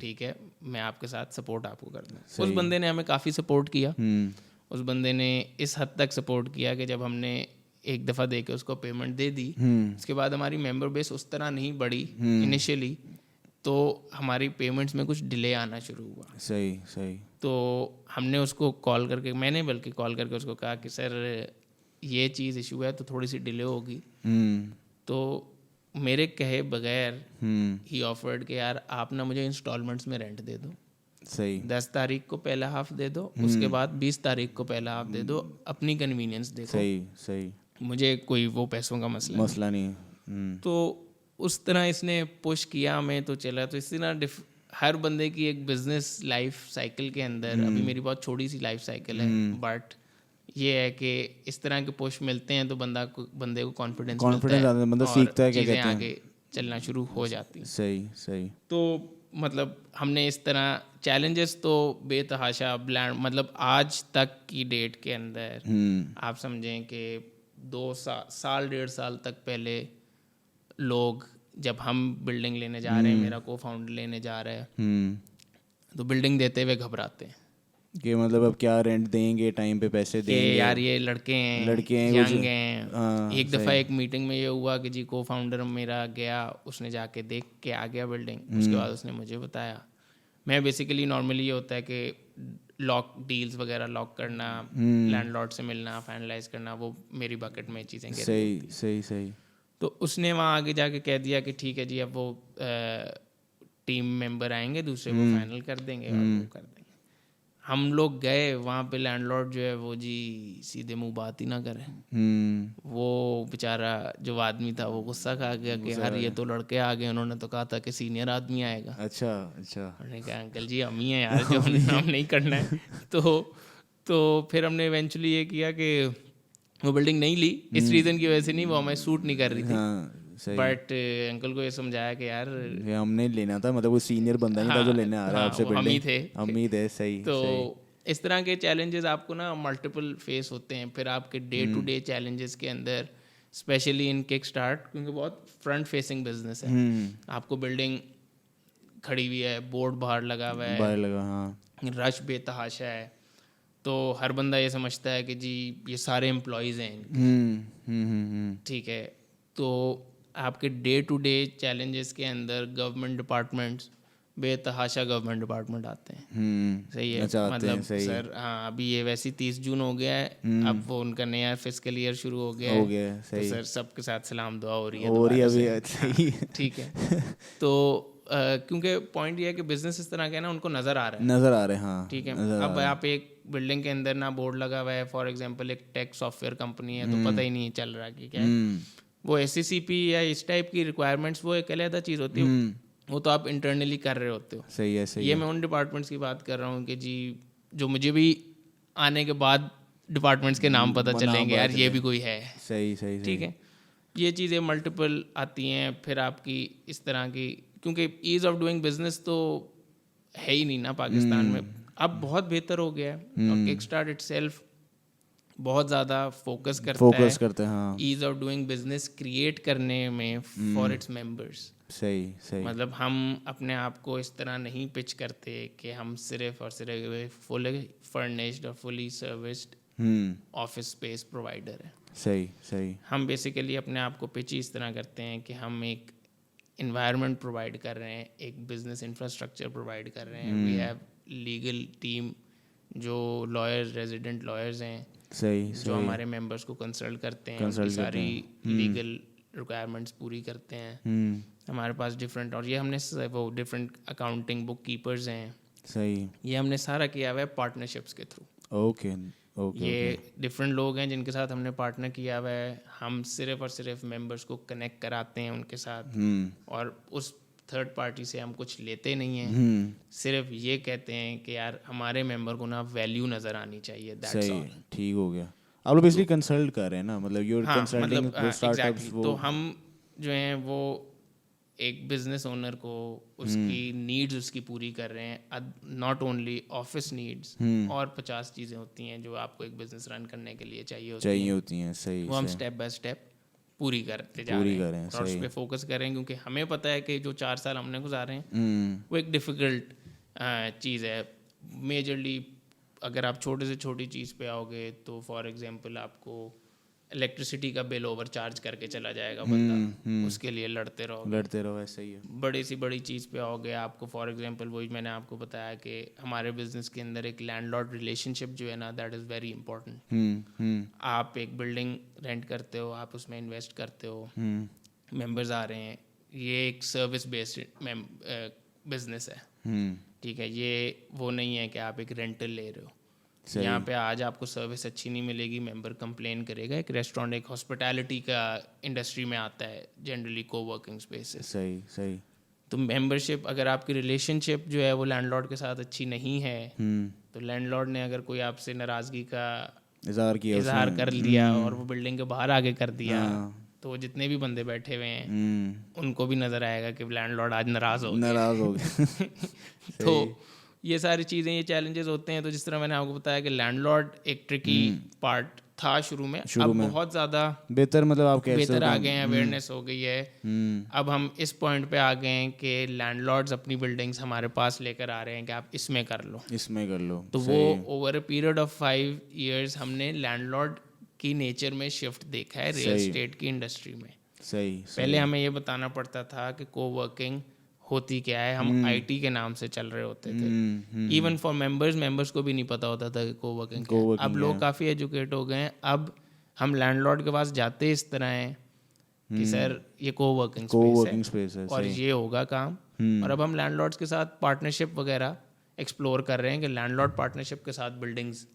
ठीक है, मैं आपके साथ सपोर्ट आपको कर दूँ। उस बंदे ने हमें काफ़ी सपोर्ट किया। उस बंदे ने इस हद तक सपोर्ट किया कि जब हमने एक दफ़ा दे के उसको पेमेंट दे दी, उसके बाद हमारी मेंबर बेस उस तरह नहीं बढ़ी इनिशियली, तो हमारी पेमेंट्स में कुछ डिले आना शुरू हुआ। सही, सही। तो हमने उसको कॉल करके, मैंने बल्कि कॉल करके उसको कहा कि सर ये चीज़ इशू है तो थोड़ी सी डिले होगी। तो मेरे कहे बगैर ही ऑफर्ड कि यार आप ना मुझे इंस्टॉलमेंट्स में रेंट दे दो, सही। 10 तारीख को पहला हाफ दे दो, उसके बाद 20 तारीख को पहला हाफ दे दो, अपनी कन्वीनियंस देखो, सही, सही। मुझे कोई वो पैसों का मसला नहीं। तो उस तरह इसने पुश किया हमें, तो चला। तो इसी तरह हर बंदे की एक बिजनेस लाइफ साइकिल के अंदर, अभी मेरी बहुत छोटी सी लाइफ साइकिल है, बट ये है कि इस तरह के पुश मिलते हैं तो बंदे को कॉन्फिडेंस मिलता है, आता है, मतलब और सीखता है, क्या चीज़ें कहते हैं। आगे चलना शुरू हो जाती हैं। सही, सही। तो मतलब हमने इस तरह चैलेंजेस तो बेतहाशा ब्लैंड, मतलब आज तक की डेट के अंदर आप समझें कि 2 साल 1.5 साल तक पहले लोग, जब हम बिल्डिंग लेने जा रहे हैं, मेरा को फाउंडर लेने जा रहा है, तो बिल्डिंग देते हुए घबराते हैं कि मतलब अब क्या रेंट देंगे, टाइम पे पैसे कि देंगे, यार ये लड़के हैं, यंग हैं। हाँ, एक दफ़ा एक मीटिंग में ये हुआ कि जी को फाउंडर मेरा गया, उसने जाके देख के आ गया बिल्डिंग, उसके बाद उसने मुझे बताया। मैं बेसिकली नॉर्मली ये होता है कि लॉक डील्स वगैरह लॉक करना, लैंडलॉर्ड से मिलना, फाइनलाइज करना, वो मेरी बकेट में चीज़ें गिर रही होती हैं। सही, सही। तो उसने वहाँ आगे जाके कह दिया कि ठीक है जी, अब वो टीम मेंबर आएंगे दूसरे, वो फाइनल कर देंगे और वो कर देंगे। हम लोग गए वहाँ पे, लैंडलॉर्ड जो है वो जी सीधे मुंह बात ही ना करे। वो बेचारा जो आदमी था वो गुस्सा खा गया कि यार ये तो लड़के आ गए, उन्होंने तो कहा था कि सीनियर आदमी आएगा। अच्छा, अच्छा। उन्होंने कहा अंकल जी हम ही हैं यार, जो हम नहीं करना है। तो फिर हमने इवेंचुअली ये किया कि वो बिल्डिंग नहीं ली, इस रीज़न की वजह से नहीं, वो हमें सूट नहीं कर रही थी। हाँ, सही। बट अंकल को ये समझाया कि यार ये हमने लेना था, मतलब वो सीनियर बंदा नहीं था जो लेने आ रहा है आपसे वो हम ही बिल्डिंग, थे। हम ही थे। सही, तो सही। इस तरह के चैलेंजेस आपको ना मल्टीपल फेस होते हैं। फिर आपके डे टू डे चैलेंजेस के अंदर, स्पेशली इन किक स्टार्ट, क्योंकि बहुत फ्रंट फेसिंग बिजनेस है, आपको बिल्डिंग खड़ी हुई है, बोर्ड बाहर लगा हुआ है, बाहर लगा, हाँ। रश बेतहाशा है, तो हर बंदा ये समझता है कि जी ये सारे एम्प्लॉयज़ हैं इनके, ठीक है। तो आपके डे टू डे चैलेंजेस के अंदर गवर्नमेंट डिपार्टमेंट्स, बेतहाशा गवर्नमेंट डिपार्टमेंट आते हैं। सही है, अच्छा, आते हैं, मतलब सही। सर हाँ, अभी ये वैसे 30 जून हो गया है, अब वो उनका नया फिस्कल ईयर शुरू हो गया हो है, गया, तो सही। सर सबके साथ सलाम दुआ हो रही है और ही दोबारा अभी से। सही। हाँ, ठीक है। तो क्योंकि पॉइंट ये है कि बिजनेस इस तरह का है ना, उनको नज़र आ रहा है, नजर आ रहे हैं, हाँ। ठीक है। नजर आ अब रहे हैं। आप एक बिल्डिंग के अंदर ना बोर्ड लगा हुआ है, फॉर एग्जांपल एक टेक सॉफ्टवेयर कंपनी है, तो पता ही नहीं चल रहा कि क्या है। वो SCCP या इस टाइप की रिक्वायरमेंट्स वो एक अलग चीज़ होती है, वो तो आप इंटरनली कर रहे होते हो। सही है, सही ये है। मैं उन डिपार्टमेंट्स की बात कर रहा हूँ कि जी जो मुझे भी आने के बाद डिपार्टमेंट्स के नाम पता चलेंगे, यार ये भी कोई है, सही, सही, ठीक सही। है। ये चीज़ें मल्टीपल आती हैं। फिर आपकी इस तरह की, क्योंकि ईज़ ऑफ डूइंग बिजनेस तो है ही नहीं ना पाकिस्तान में, अब बहुत बेहतर हो गया है, और किक स्टार्ट इटसेल्फ बहुत ज़्यादा फोकस करता है हाँ। Ease of doing business create करने में फॉर इट्स मेंबर्स। सही, सही। मतलब हम अपने आप को इस तरह नहीं पिच करते कि हम सिर्फ और सिर्फ फुली फर्निश्ड और fully serviced office space provider है। सही, सही। हम बेसिकली अपने आप को पिच इस तरह करते हैं कि हम एक इन्वायरमेंट प्रोवाइड कर रहे हैं, एक बिजनेस इंफ्रास्ट्रक्चर प्रोवाइड कर रहे हैं, वी हैव लीगल टीम जो लॉयर्स, रेजिडेंट लॉयर्स हैं, सही, जो सही। हमारे मेंबर्स को कंसल्ट करते हैं, उनकी कंसल्ट करते सारी हैं। लीगल रिक्वायरमेंट्स पूरी करते हैं। हमारे पास डिफरेंट, और ये हमने वो डिफरेंट अकाउंटिंग बुक कीपर्स हैं, सही। ये हमने सारा किया हुआ है पार्टनरशिप्स के थ्रू। Okay, okay. ये डिफरेंट लोग हैं जिनके साथ हमने पार्टनर किया हुआ है। हम सिर्फ और सिर्फ मेंबर्स को कनेक्ट कराते हैं उनके साथ, और उस थर्ड पार्टी से हम कुछ लेते नहीं हैं, सिर्फ ये कहते हैं कि यार हमारे मेंबर को ना वैल्यू नज़र आनी चाहिए, दैट्स सही, ऑल। ठीक हो गया। आप लोग बेसिकली कंसल्ट कर रहे हैं ना, मतलब यूर हाँ कंसल्टिंग मतलब वो स्टार्टअप्स एग्जैक्टली, वो। तो हम जो हैं वो एक बिजनेस ओनर को उसकी नीड्स उसकी पूरी कर रहे हैं, नॉट ओनली ऑफिस नीड्स, और 50 चीज़ें होती हैं जो आपको एक बिजनेस रन करने के लिए चाहिए होती हैं। सही, वो हम सही, स्टेप बाय स्टेप पूरी करते जा पूरी रहे कर रहे हैं हैं, और उस सही। पर फोकस कर रहे हैं, क्योंकि हमें पता है कि जो 4 साल हमने गुजारे हैं हम्म, वो एक डिफ़िकल्ट चीज़ है। मेजरली अगर आप छोटे से छोटी चीज़ पे आओगे तो फॉर एग्जांपल आपको इलेक्ट्रिसिटी का बिल ओवर चार्ज करके चला जाएगा बंदा, उसके लिए लड़ते रहोगे। लड़ते रहो, ऐसा ही है। बड़ी सी बड़ी चीज़ पे आओगे आपको, फॉर एग्जांपल वही मैंने आपको बताया कि हमारे बिजनेस के अंदर एक लैंडलॉर्ड रिलेशनशिप जो है ना, दैट इज़ वेरी इंपॉर्टेंट। आप एक बिल्डिंग रेंट करते हो, आप उसमें इन्वेस्ट करते हो, मेंबर्स आ रहे हैं, ये एक सर्विस बेस्ड बिजनेस है, ठीक है, ये वो नहीं है कि आप एक रेंटल ले रहे हो। यहाँ पे आज आपको सर्विस अच्छी नहीं मिलेगी, मेंबर कंप्लेन करेगा। एक रेस्टोरेंट, एक हॉस्पिटैलिटी का इंडस्ट्री में आता है जनरली कोवर्किंग स्पेसेस। सही, सही। तो मेंबरशिप, अगर आपकी रिलेशनशिप जो है वो लैंडलॉर्ड के साथ अच्छी नहीं है, तो लैंडलॉर्ड ने अगर कोई आपसे नाराज़गी का इजहार कर लिया और वो बिल्डिंग के बाहर आगे कर दिया, तो जितने भी बंदे बैठे हुए हैं उनको भी नज़र आएगा कि लैंडलॉर्ड आज नाराज़ हो गया। तो ये सारी चीज़ें, ये चैलेंजेस होते हैं। तो जिस तरह मैंने आपको बताया कि लैंडलॉर्ड एक ट्रिकी पार्ट था शुरू में, अब बहुत ज़्यादा बेहतर, मतलब आप कैसे बेहतर आ गए हैं, अवेयरनेस हो गई है। अब हम इस पॉइंट पे आ गए हैं कि लैंडलॉर्ड्स अपनी बिल्डिंग्स हमारे पास लेकर आ रहे हैं कि आप इसमें कर लो, इसमें कर लो। तो वो over a period of 5 years हमने लैंडलॉर्ड की नेचर में शिफ्ट देखा है रियल एस्टेट की इंडस्ट्री में। सही, पहले हमें ये बताना पड़ता था कि कोवर्किंग होती क्या है, हम आईटी के नाम से चल रहे होते थे। इवन फॉर मेंबर्स को भी नहीं पता होता था कि कोवर्किंग क्या है। अब लोग काफ़ी एजुकेट हो गए हैं, अब हम लैंडलॉर्ड के पास जाते इस तरह हैं कि सर ये कोवर्किंग स्पेस है और ये होगा काम। और अब हम लैंडलॉर्ड्स के साथ पार्टनरशिप वगैरह एक्सप्लोर कर रहे हैं कि लैंडलॉर्ड पार्टनरशिप के साथ बिल्डिंग्स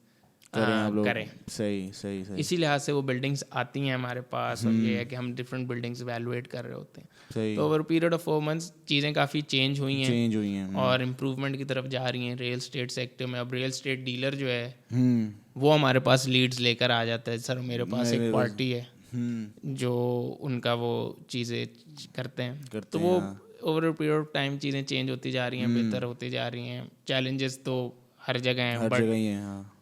करें। सही, सही, सही। इसी लिहाज से वो बिल्डिंग्स आती हैं हमारे पास, और ये है कि हम डिफरेंट बिल्डिंग्स इवैल्यूएट कर रहे होते हैं। सही। तो ओवर पीरियड ऑफ 4 months चीज़ें काफ़ी चेंज हुई हैं और और इम्प्रूवमेंट की तरफ जा रही हैं रियल स्टेट सेक्टर में। अब रियल स्टेट डीलर जो है वो हमारे पास लीड्स लेकर आ जाता है, सर मेरे पास एक पार्टी है जो उनका वो चीज़ें करते हैं। तो वो ओवर पीरियड ऑफ टाइम चीज़ें चेंज होती जा रही हैं, बेहतर होती जा रही हैं। चैलेंजेस तो हर जगह हैं, बट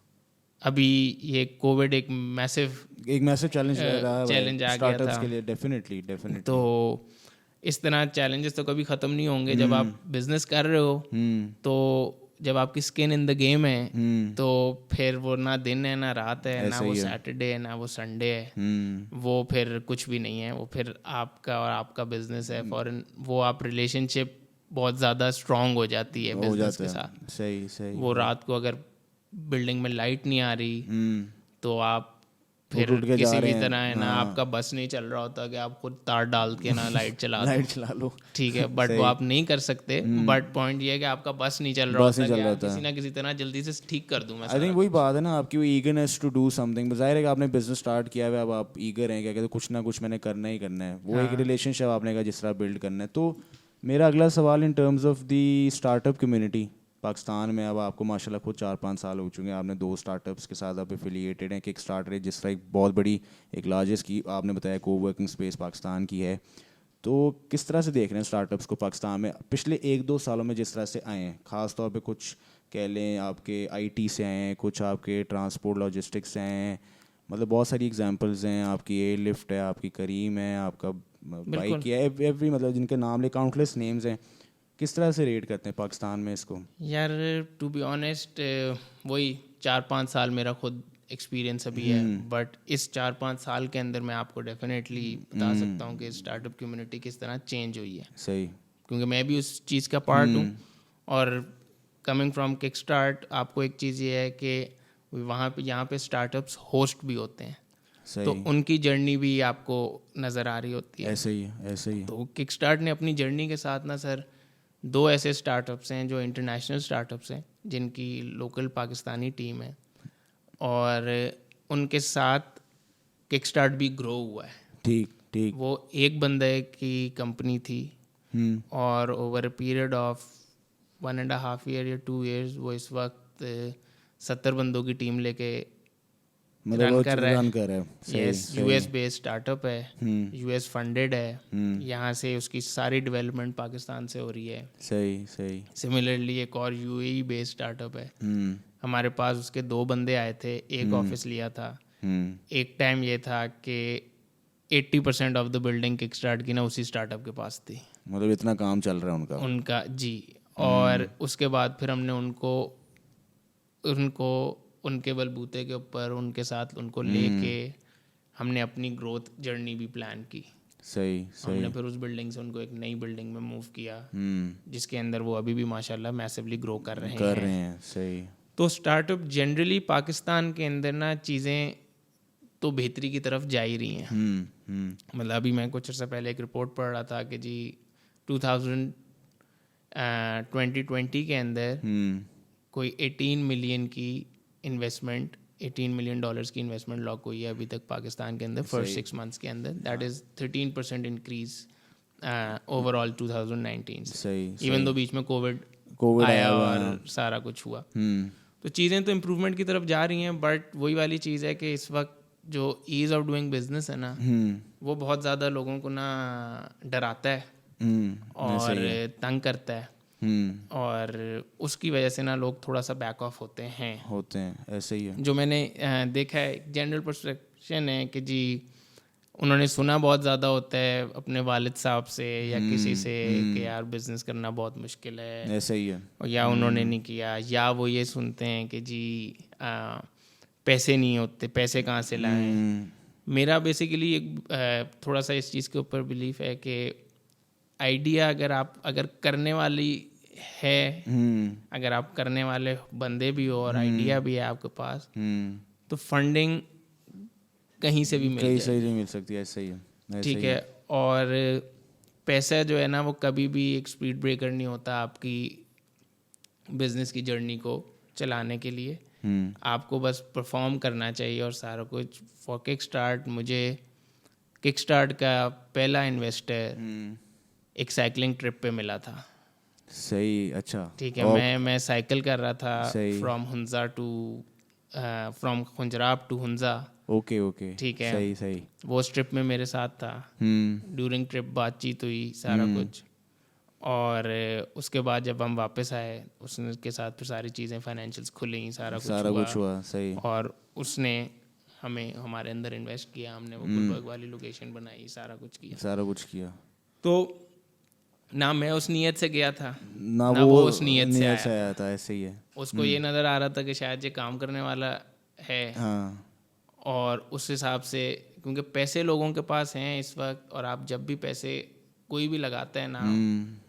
अभी ये कोविड एक मैसिव चैलेंज आ गया था के लिए। डेफिनेटली। तो इस तरह चैलेंजेस तो कभी ख़त्म नहीं होंगे। जब आप बिजनेस कर रहे हो तो जब आपकी स्किन इन द गेम है तो फिर वो ना दिन है ना रात है, ना वो सैटरडे है ना वो संडे है, वो फिर कुछ भी नहीं है। वो फिर आपका और आपका बिजनेस है। फॉरन वो आप रिलेशनशिप बहुत ज़्यादा स्ट्रांग हो जाती है बिजनेस के साथ। सही। वो रात को अगर बिल्डिंग में लाइट नहीं आ रही तो आप फिर किसी भी तरह है ना, आपका बस नहीं चल रहा होता कि आप खुद तार डाल के ना लाइट चला लो, ठीक है, बट वो आप नहीं कर सकते। बट पॉइंट ये है कि आपका बस नहीं चल रहा होता, कि किसी ना किसी तरह जल्दी से ठीक कर दूं मैं। आई थिंक वही बात है ना, आपकी वो ईगरनेस टू डू समथिंग। जाहिर है कि आपने बिजनेस स्टार्ट किया है, अब आप ईगर हैं, क्या कहते हैं, कुछ ना कुछ मैंने करना ही करना है। वो एक रिलेशनशिप आपने कहा जिस तरह बिल्ड करना है। तो मेरा अगला सवाल in terms of the startup community Pakistan में, अब आपको माशाल्लाह खुद 4-5 साल हो चुके हैं, आपने 2 स्टार्टअप्स के साथ आप एफिलिएटेड हैं। किक स्टार्टर है जिस तरह एक बहुत बड़ी, एक लार्जेस्ट की आपने बताया कोवर्किंग स्पेस पाकिस्तान की है। तो किस तरह से देख रहे हैं स्टार्टअप्स को पाकिस्तान में पिछले 1-2 सालों में जिस तरह से आए हैं? ख़ास तौर पे कुछ कह लें आपके आईटी से आए हैं, कुछ आपके ट्रांसपोर्ट लॉजिस्टिक्स से आए हैं, मतलब बहुत सारी एग्जांपल्स हैं। आपकी एयरलिफ्ट है, आपकी करीम है, आपका बाइक है, एवरी मतलब जिनके नाम ले काउंटलेस नेम्स हैं। किस तरह से रेट करते हैं पाकिस्तान में इसको? यार टू बी ऑनेस्ट वही 4-5 साल मेरा खुद एक्सपीरियंस अभी है, बट इस 4-5 साल के अंदर मैं आपको डेफिनेटली बता सकता हूँ कि स्टार्टअप कम्युनिटी किस तरह चेंज हुई है। सही, क्योंकि मैं भी उस चीज़ का पार्ट हूँ। और कमिंग फ्रॉम किक स्टार्ट, आपको एक चीज़ ये है कि वहाँ पे यहाँ पे स्टार्टअप्स होस्ट भी होते हैं, तो उनकी जर्नी भी आपको नज़र आ रही होती है। ऐसे ही। तो किक स्टार्ट ने अपनी जर्नी के साथ ना सर 2 ऐसे स्टार्टअप्स हैं जो इंटरनेशनल स्टार्टअप्स हैं, जिनकी लोकल पाकिस्तानी टीम है, और उनके साथ किक स्टार्ट भी ग्रो हुआ है। ठीक। वो एक बंदे की कंपनी थी और over a period of 1.5 year या 2 इयर्स वो इस वक्त 70 बंदों की टीम लेके मतलब रन वो कर रहा रन है। कर रहा है। सही, यस, सही। यूएस बेस्ड स्टार्टअप है, यूएस फंडेड है, यहाँ से उसकी सारी डेवलपमेंट पाकिस्तान से हो रही है। सही, सही। सिमिलरली एक और यूएई बेस्ड स्टार्टअप है, हमारे पास उसके 2 बंदे आए थे, एक ऑफिस लिया था। एक टाइम ये था कि 80% of the building kick start की ना उसी स्टार्टअप के पास थी, मतलब इतना काम चल रहा है उनका। उनका जी। और उसके बाद फिर हमने उनको उनको उनके बलबूते के ऊपर उनके साथ उनको लेके हमने अपनी ग्रोथ जर्नी भी प्लान की। सही, हमने सही। फिर उस बिल्डिंग से उनको एक नई बिल्डिंग में मूव किया, जिसके अंदर वो अभी भी माशाल्लाह मैसिवली ग्रो कर रहे हैं। सही। तो स्टार्टअप जनरली पाकिस्तान के अंदर ना चीज़ें तो बेहतरी की तरफ जा ही रही हैं। मतलब अभी मैं कुछ अर्सा पहले एक रिपोर्ट पढ़ रहा था कि जी 2020 के अंदर कोई 18 मिलियन की इन्वेस्टमेंट, $18 मिलियन की इन्वेस्टमेंट लॉक हुई है अभी तक पाकिस्तान के अंदर फर्स्ट 6 मंथ्स के अंदर। दैट इज़ 13% इंक्रीज ओवरऑल 2019 से। सही, इवन दो बीच में कोविड आया और सारा कुछ हुआ, तो चीज़ें तो इम्प्रूवमेंट की तरफ जा रही हैं। बट वही वाली चीज़ है कि इस वक्त जो ईज़ ऑफ डूइंग बिजनेस है ना, वो बहुत ज़्यादा लोगों को ना डराता है और तंग करता है, और उसकी वजह से ना लोग थोड़ा सा बैक ऑफ होते हैं। ऐसे ही है। जो मैंने देखा है, जनरल परसेप्शन है कि जी उन्होंने सुना बहुत ज़्यादा होता है अपने वालिद साहब से या किसी से कि यार बिजनेस करना बहुत मुश्किल है, ऐसे ही है। और या उन्होंने नहीं किया, या वो ये सुनते हैं कि जी पैसे नहीं होते, पैसे कहाँ से लाएं। मेरा बेसिकली एक थोड़ा सा इस चीज़ के ऊपर बिलीफ है कि आइडिया अगर करने वाली है, अगर आप करने वाले बंदे भी हो और आइडिया भी है आपके पास, तो फंडिंग कहीं से भी मिल कहीं जाए, से नहीं मिल सकती। ऐसे ही है। ठीक है। और पैसा जो है ना वो कभी भी एक स्पीड ब्रेकर नहीं होता आपकी बिजनेस की जर्नी को चलाने के लिए। आपको बस परफॉर्म करना चाहिए और सारा कुछ। फॉर किक स्टार्ट, मुझे किक स्टार्ट का पहला इन्वेस्टर एक साइकिलिंग ट्रिप पे मिला था। सही, अच्छा। ठीक है, मैं साइकिल कर रहा था from Khunjerab to Hunza. Okay. ठीक है, सही। वो उस ट्रिप में मेरे साथ था। ड्यूरिंग ट्रिप बातचीत हुई, सारा कुछ। और उसके बाद जब हम वापस आए, उसके साथ फिर सारी चीज़ें फाइनेंशियल्स खुली, सारा कुछ हुआ। सही। और उसने हमें हमारे अंदर इन्वेस्ट किया, हमने वो गुलबर्ग वाली लोकेशन बनाई, सारा कुछ किया। तो ना मैं उस नीयत से गया था, ना वो उस नीयत से आया था। ऐसे ही है। उसको ये नज़र आ रहा था कि शायद ये काम करने वाला है। और उस हिसाब से, क्योंकि पैसे लोगों के पास हैं इस वक्त, और आप जब भी पैसे कोई भी लगाता है ना,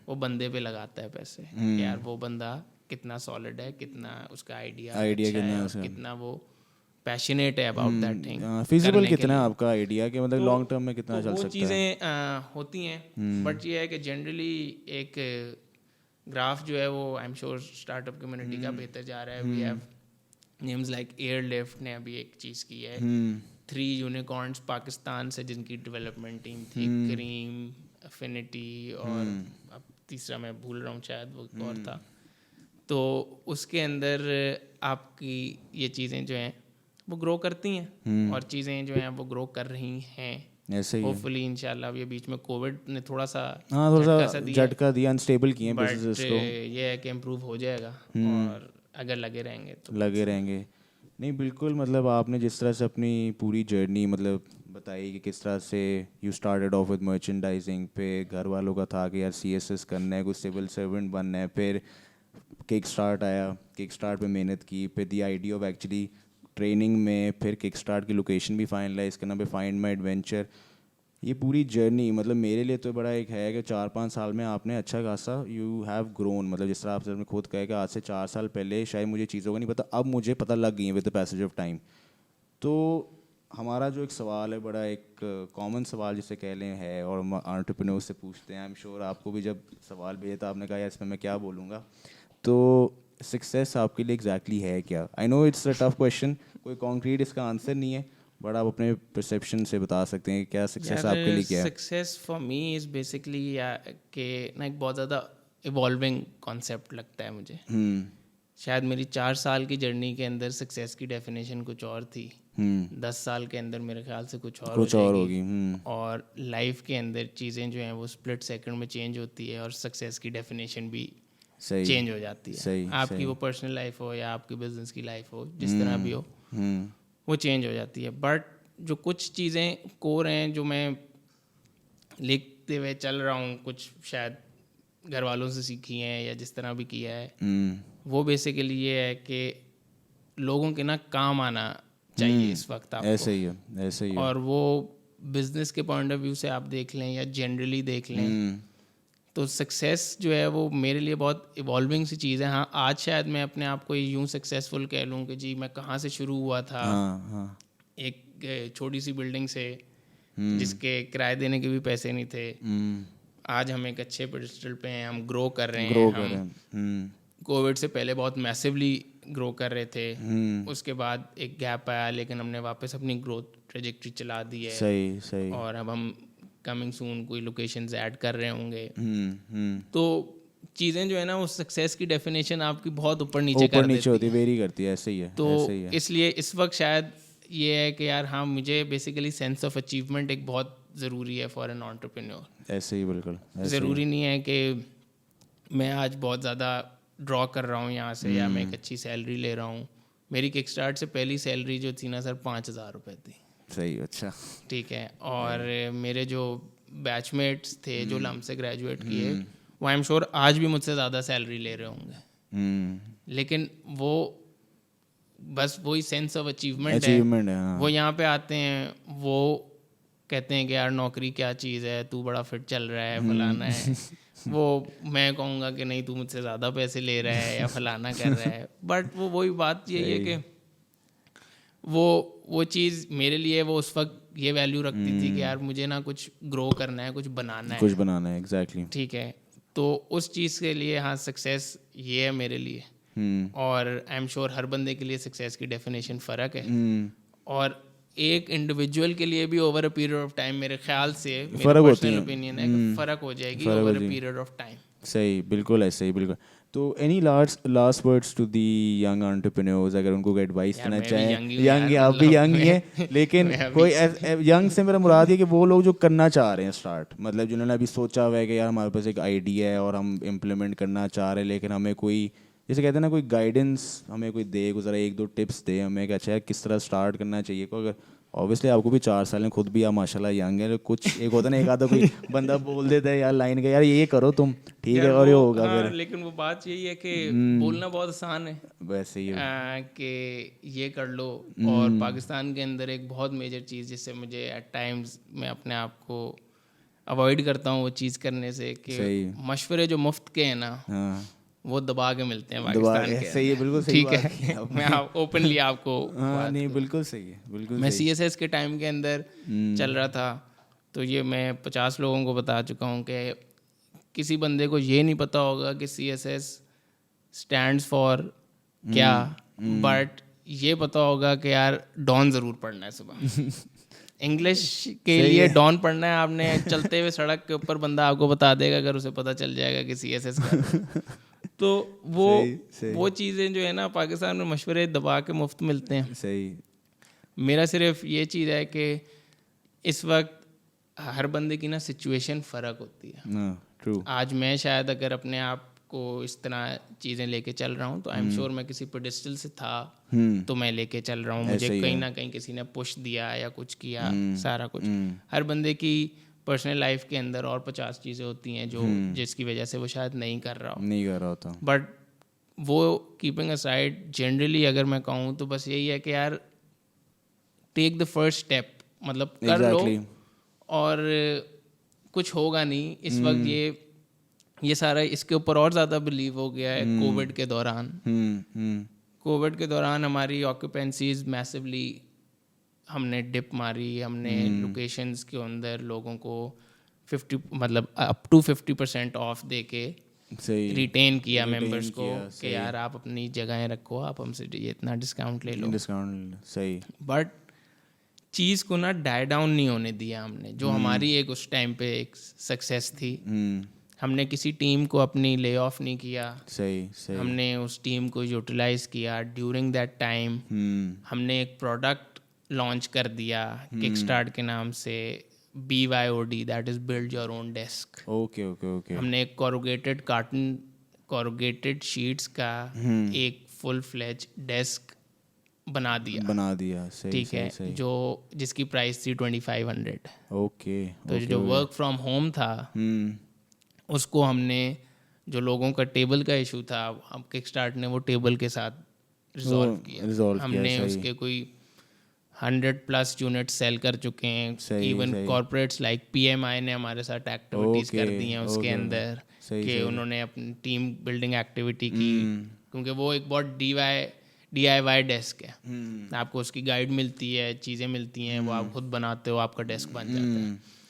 वो बंदे पे लगाता है पैसे। यार वो बंदा कितना सॉलिड है, कितना उसका आइडिया अच्छा है, और कितना वो पैशनेट है अबाउट दैट थिंग, फिजिबल कितना है आपका आइडिया के, मतलब लॉन्ग टर्म में कितना चल सकता है। वो चीज़ें होती हैं। बट ये है कि जनरली एक ग्राफ जो है वो I am sure startup community का बेहतर जा रहा है। We have names like Airlift ने अभी एक चीज़ की है, 3 यूनिकॉर्न्स पाकिस्तान से जिनकी डेवलपमेंट टीम थी, क्रीम, अफिनिटी, और अब तीसरा मैं भूल रहा हूँ, शायद वो और था। तो उसके अंदर आपकी ये चीज़ें जो हैं वो ग्रो करती हैं, और चीज़ें जो हैं वो ग्रो कर रही हैं। ऐसे ही होपफुली इंशाल्लाह। ये बीच में कोविड ने थोड़ा सा झटका दिया, अनस्टेबल किए बिजनेस को। ये है कि इम्प्रूव हो जाएगा, और अगर लगे रहेंगे। नहीं, बिल्कुल। मतलब आपने जिस तरह से अपनी पूरी जर्नी मतलब बताई कि किस तरह से you started off with merchandising, पे घर वालों का था कि यार CSS करना है, कुछ सिविल सर्वेंट बनना है, फिर किक स्टार्ट आया, किक स्टार्ट पे मेहनत की, फिर the idea of actually training में, फिर किक स्टार्ट की लोकेशन भी फाइनलाइज करना, फिर फाइंड माई एडवेंचर। ये पूरी जर्नी मतलब मेरे लिए तो बड़ा एक है कि 4-5 साल में आपने अच्छा खासा यू हैव ग्रोन। मतलब जिस तरह आपने खुद कहा कि आज से 4 साल पहले शायद मुझे चीज़ों का नहीं पता, अब मुझे पता लग गई है with the passage of time. तो हमारा जो एक सवाल है, बड़ा एक कॉमन सवाल जिसे कह लें है, और हम एंटरप्रेन्योर से पूछते हैं, आई एम श्योर आपको भी जब सवाल भेजा था आपने कहा यार इसमें मैं क्या बोलूँगा। तो सक्सेस आपके लिए एग्जैक्टली है क्या? I know it's a tough question, कोई कॉन्क्रीट इसका आंसर नहीं है, बट आप अपने परसेप्शन से बता सकते हैं कि क्या सक्सेस आपके लिए क्या है? Success for me is basically कि ना एक बहुत ज़्यादा इवॉल्विंग कॉन्सेप्ट लगता है मुझे। शायद मेरी 4 साल की जर्नी के अंदर सक्सेस की डेफिनेशन कुछ और थी, 10 साल के अंदर मेरे ख्याल से कुछ और होगी। और लाइफ के अंदर चीज़ें जो हैं वो स्प्लिट सेकंड में चेंज होती है और सक्सेस की डेफिनेशन भी चेंज हो जाती है। आपकी वो पर्सनल लाइफ हो या आपकी बिजनेस की लाइफ हो, जिस तरह भी हो, वो चेंज हो जाती है। बट जो कुछ चीज़ें कोर हैं जो मैं लिखते हुए चल रहा हूँ, कुछ शायद घर वालों से सीखी हैं या जिस तरह भी किया है, वो बेसिकली ये है कि लोगों के ना काम आना चाहिए इस वक्त आपको। ऐसे ही है। और वो बिजनेस के पॉइंट ऑफ व्यू से आप देख लें या जनरली देख लें, तो सक्सेस जो है वो मेरे लिए बहुत इवॉल्विंग सी चीज़ है। हाँ, आज शायद मैं अपने आप को यूँ सक्सेसफुल कह लूँ कि जी मैं कहाँ से शुरू हुआ था, एक छोटी सी बिल्डिंग से जिसके किराए देने के भी पैसे नहीं थे। आज हम एक अच्छे पोजिशन पे हैं, हम ग्रो कर रहे हैं। कोविड से पहले बहुत मैसिवली ग्रो कर रहे थे, उसके बाद एक गैप आया, लेकिन हमने वापस अपनी ग्रोथ ट्रेजेक्टरी चला दी है। सही। और अब हम कमिंग सून कोई लोकेशंस ऐड कर रहे होंगे। तो चीज़ें जो है ना, वो सक्सेस की डेफिनेशन आपकी बहुत ऊपर नीचे होती है, वेरी करती है। ऐसे ही है। तो इसलिए इस वक्त शायद ये है कि यार हाँ, मुझे बेसिकली सेंस ऑफ अचीवमेंट एक बहुत ज़रूरी है फॉर एन एंटरप्रेन्योर। ऐसे ही, बिल्कुल। ज़रूरी नहीं है कि मैं आज बहुत ज़्यादा ड्रॉ कर रहा हूँ यहाँ से या मैं एक अच्छी सैलरी ले रहा हूँ। मेरी किक स्टार्ट से पहली सैलरी जो थी ना सर, 5,000 रुपये थी। सही, अच्छा, ठीक है। और मेरे जो बैचमेट्स थे जो लम से ग्रेजुएट किए, वो आई एम श्योर आज भी मुझसे ज़्यादा सैलरी ले रहे होंगे। लेकिन वो बस वही सेंस ऑफ अचीवमेंट है। हाँ। वो यहाँ पे आते हैं, वो कहते हैं कि यार नौकरी क्या चीज़ है, तू बड़ा फिट चल रहा है, फलाना है। वो मैं कहूँगा कि नहीं, तू मुझसे ज़्यादा पैसे ले रहा है या फलाना कर रहा है। बट वो वही बात यही है कि वो चीज़ मेरे लिए वो उस वक्त ये वैल्यू रखती थी कि यार मुझे ना कुछ ग्रो करना है, कुछ बनाना है। एग्जैक्टली। ठीक है, तो उस चीज़ के लिए हाँ, सक्सेस ये है मेरे लिए। और आई एम श्योर हर बंदे के लिए सक्सेस की डेफिनेशन फ़र्क है। और एक इंडिविजुअल के लिए भी over a period of time मेरे ख्याल से, मेरा पर्सनल ओपिनियन है कि फ़र्क हो जाएगी over a period of time. सही, बिल्कुल ऐसे ही, बिल्कुल। तो any last words to the young entrepreneurs, अगर उनको एडवाइस देना चाहें? यंग, आप भी यंग ही हैं, लेकिन कोई यंग से मेरा मुराद है कि वो लोग जो करना चाह रहे हैं स्टार्ट, मतलब जिन्होंने अभी सोचा हुआ है कि यार हमारे पास एक आइडिया है और हम इम्प्लीमेंट करना चाह रहे हैं, लेकिन हमें कोई, जैसे कहते हैं ना, कोई गाइडेंस हमें कोई दे, कुछ ज़रा 1-2 टिप्स दे हमें कि अच्छा यार किस तरह स्टार्ट करना चाहिए। को अगर ऑब्वियसली आपको भी 4 साल हैं, खुद भी आप माशाल्लाह यंग है, कुछ एक होता है ना, एक आधा कोई बंदा बोल देता है यार लाइन का, यार ये करो तुम, ठीक है, और ये होगा फिर। लेकिन वो बात यही है कि बोलना बहुत आसान है, वैसे ही कि ये कर लो। और पाकिस्तान के अंदर एक बहुत मेजर चीज़ जिससे मुझे एट टाइम्स मैं अपने आप को अवॉइड करता हूँ वो चीज़ करने से, कि मशवरे जो मुफ्त के हैं ना, वो दबा के मिलते हैं पाकिस्तान के। सही है, बिल्कुल सही, ठीक है। मैं ओपनली आपको नहीं, बिल्कुल सही है, बिल्कुल। मैं CSS के टाइम के अंदर चल रहा था, तो ये मैं 50 लोगों को बता चुका हूँ कि किसी बंदे को ये नहीं पता होगा कि CSS स्टैंड्स फॉर क्या, बट ये पता होगा कि यार डॉन ज़रूर पढ़ना है सुबह। इंग्लिश के लिए डॉन पढ़ना है आपने, चलते हुए सड़क के ऊपर बंदा आपको बता देगा अगर उसे पता चल जाएगा कि CSS का। तो वो चीज़ें जो है ना, पाकिस्तान में मशवरे दबा के मुफ्त मिलते हैं। सही। मेरा सिर्फ ये चीज़ है कि इस वक्त हर बंदे की ना सिचुएशन फ़र्क होती है। ट्रू। आज मैं शायद अगर अपने आप को इस तरह चीज़ें लेके चल रहा हूँ, तो आई एम श्योर मैं किसी पेडिस्टल से था तो मैं लेके चल रहा हूँ, मुझे कहीं ना कहीं किसी ने पुश दिया या कुछ किया, सारा कुछ। हर बंदे की पर्सनल लाइफ के अंदर और 50 चीज़ें होती हैं जो जिसकी वजह से वो शायद नहीं कर रहा होता। बट वो कीपिंग असाइड, जनरली अगर मैं कहूँ तो बस यही है कि यार टेक द फर्स्ट स्टेप, मतलब कर लो, और कुछ होगा नहीं। इस वक्त ये सारा इसके ऊपर और ज़्यादा बिलीव हो गया है कोविड के दौरान। कोविड के दौरान हमारी ऑक्यूपेंसीज मैसिवली हमने डिप मारी, हमने लोकेशंस के अंदर लोगों को 50 मतलब अप टू 50% ऑफ दे के रिटेन किया मेंबर्स को कि यार आप अपनी जगहें रखो, आप हमसे ये इतना डिस्काउंट ले लो। सही। बट चीज़ को ना डाई डाउन नहीं होने दिया हमने, जो हमारी एक उस टाइम पे एक सक्सेस थी। हमने किसी टीम को अपनी ले ऑफ नहीं किया, सही सही। हमने उस टीम को यूटिलाइज किया। ड्यूरिंग दैट टाइम हमने एक प्रोडक्ट लॉन्च कर दिया किकस्टार्ट के नाम से, BYOD, that is build your own desk. Okay okay okay. हमने एक कोरुगेटेड शीट्स का एक फुल फ्लेज डेस्क बना दिया। सही ठीक सही है, सही। जो जिसकी प्राइस थी 2500। ओके। तो जो वर्क फ्रॉम होम था उसको हमने, जो लोगों का टेबल का इशू था, अब किकस्टार्ट ने वो टेबल के साथ रिजॉल्व किया। हमने उसके कोई 100+ यूनिट सेल कर चुके हैं। इवन कॉर्पोरेट्स लाइक PMI ने हमारे साथ एक्टिविटीज कर दी हैं उसके अंदर, कि उन्होंने अपनी टीम बिल्डिंग एक्टिविटी की, क्योंकि वो एक बहुत DIY डेस्क है। आपको उसकी गाइड मिलती है, चीज़ें मिलती हैं, वो आप खुद बनाते हो, आपका डेस्क बन जाता है।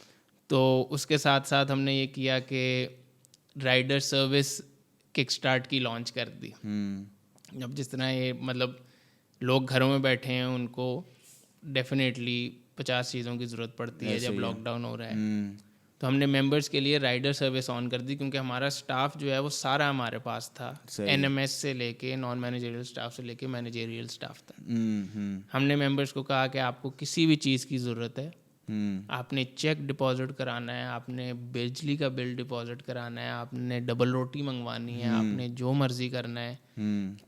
तो उसके साथ साथ हमने ये किया कि राइडर सर्विस किकस्टार्ट की लॉन्च कर दी। अब जिस तरह ये मतलब लोग घरों में बैठे हैं, उनको डेफिनेटली 50 चीज़ों की ज़रूरत पड़ती है जब लॉकडाउन हो रहा है। तो हमने मेंबर्स के लिए राइडर सर्विस ऑन कर दी, क्योंकि हमारा स्टाफ जो है वो सारा हमारे पास था। NMS से लेके नॉन मैनेजरियल स्टाफ से लेके मैनेजरियल स्टाफ था। हमने मेंबर्स को कहा कि आपको किसी भी चीज़ की ज़रूरत है, आपने चेक डिपॉजिट कराना है, आपने बिजली का बिल डिपॉजिट कराना है, आपने डबल रोटी मंगवानी है, आपने जो मर्जी करना है,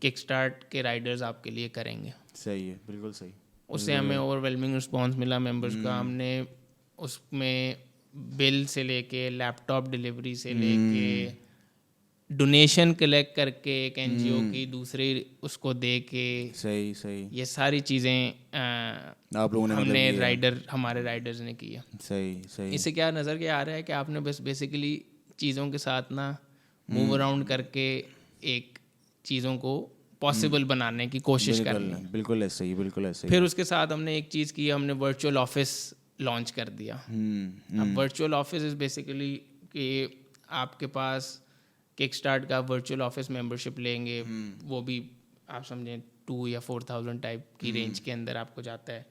किकस्टार्ट के राइडर्स आपके लिए करेंगे। सही है, बिल्कुल सही। उससे हमें ओवरवेलमिंग रिस्पॉन्स मिला मेंबर्स का। हमने उसमें बिल से लेके लैपटॉप डिलीवरी से लेके डोनेशन कलेक्ट करके एक NGO की दूसरे उसको दे के, सही सही, ये सारी चीज़ें आप लोगों ने हमने हमारे राइडर्स ने की है। सही सही। इससे क्या नज़र क्या आ रहा है कि आपने बस बेसिकली चीज़ों के साथ ना मूव अराउंड करके एक चीज़ों को पॉसिबल बनाने की कोशिश करनी है। बिल्कुल ऐसे ही, बिल्कुल ऐसे ही। फिर उसके साथ हमने एक चीज़ की, हमने वर्चुअल ऑफिस लॉन्च कर दिया। अब वर्चुअल ऑफिस इज़ बेसिकली कि आपके पास किकस्टार्ट का वर्चुअल ऑफिस मेंबरशिप लेंगे, वो भी आप समझें 2 या 4,000 टाइप की रेंज के अंदर आपको जाता है।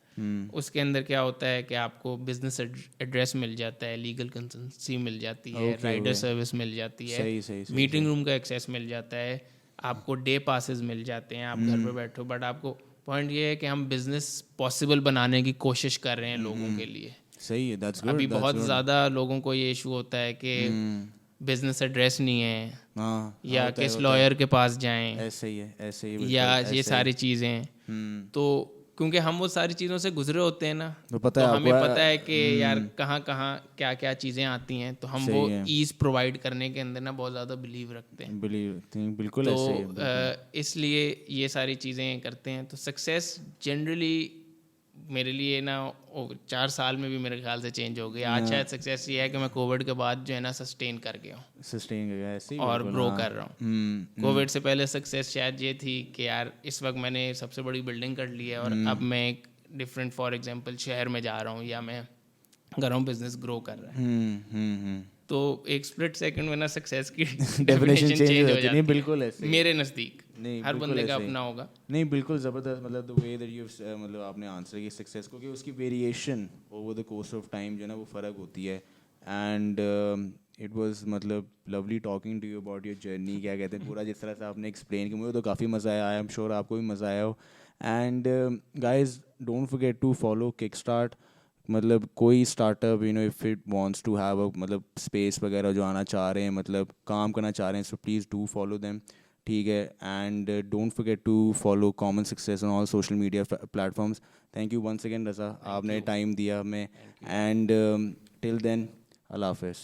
उसके अंदर क्या होता है कि आपको बिजनेस एड्रेस मिल जाता है, लीगल कंसल्टेंसी मिल जाती है, राइडर सर्विस मिल जाती है, मीटिंग रूम का एक्सेस मिल जाता है, आपको डे पासेस मिल जाते हैं, आप घर पे बैठो। बट आपको पॉइंट ये है कि हम बिजनेस पॉसिबल बनाने की कोशिश कर रहे हैं लोगों के लिए। सही है, दैट्स गुड। अभी बहुत ज़्यादा लोगों को ये इशू होता है कि बिजनेस एड्रेस नहीं है, या किस लॉयर के पास जाएं, ऐसे ही है, ऐसे ही, या ये सारी चीज़ें। तो क्योंकि हम वो सारी चीज़ों से गुजरे होते हैं ना, तो हमें पता है कि यार कहाँ कहाँ क्या क्या चीज़ें आती हैं, तो हम वो ईज़ प्रोवाइड करने के अंदर ना बहुत ज़्यादा बिलीव रखते हैं। बिल्कुल ऐसे ही। तो इसलिए ये सारी चीज़ें करते हैं। तो सक्सेस जनरली मेरे लिए ना 4 साल में भी मेरे ख्याल से चेंज हो गया। आज शायद सक्सेस ये है कि मैं कोविड के बाद जो है ना सस्टेन कर गया हूँ, ऐसे ही और ग्रो कर रहा हूँ। कोविड से पहले सक्सेस शायद ये थी कि यार इस वक्त मैंने सबसे बड़ी बिल्डिंग कर ली है, और अब मैं एक डिफरेंट, फॉर एग्जांपल शहर में जा रहा हूँ, या मैं कर रहा हूँ, बिजनेस ग्रो कर रहा है। तो एक स्प्लिट सेकंड में ना सक्सेस की डेफिनेशन चेंज हो जाती है। बिल्कुल ऐसे मेरे नज़दीक हर बंदे का अपना होगा। नहीं, बिल्कुल ज़बरदस्त। मतलब द वे दैट यू मतलब आपने आंसर किया सक्सेस को, कि उसकी variation over the course of time जो है ना वो फ़र्क होती है। एंड इट वाज मतलब lovely talking to you about your journey. क्या कहते हैं, पूरा जिस तरह से आपने एक्सप्लेन किया, मुझे तो काफ़ी मज़ा आया। आई एम श्योर आपको भी मज़ा आया हो। And guys don't forget to follow Kickstart. मतलब कोई startup if it wants to have a मतलब स्पेस वगैरह जो आना चाह रहे हैं, मतलब काम करना चाह रहे हैं, so please do follow them, ठीक है। And don't forget to follow common success on all social media platforms. Thank you once again Raza, आपने टाइम दिया हमें। एंड टिल देन, अल्लाह हाफ़िज़।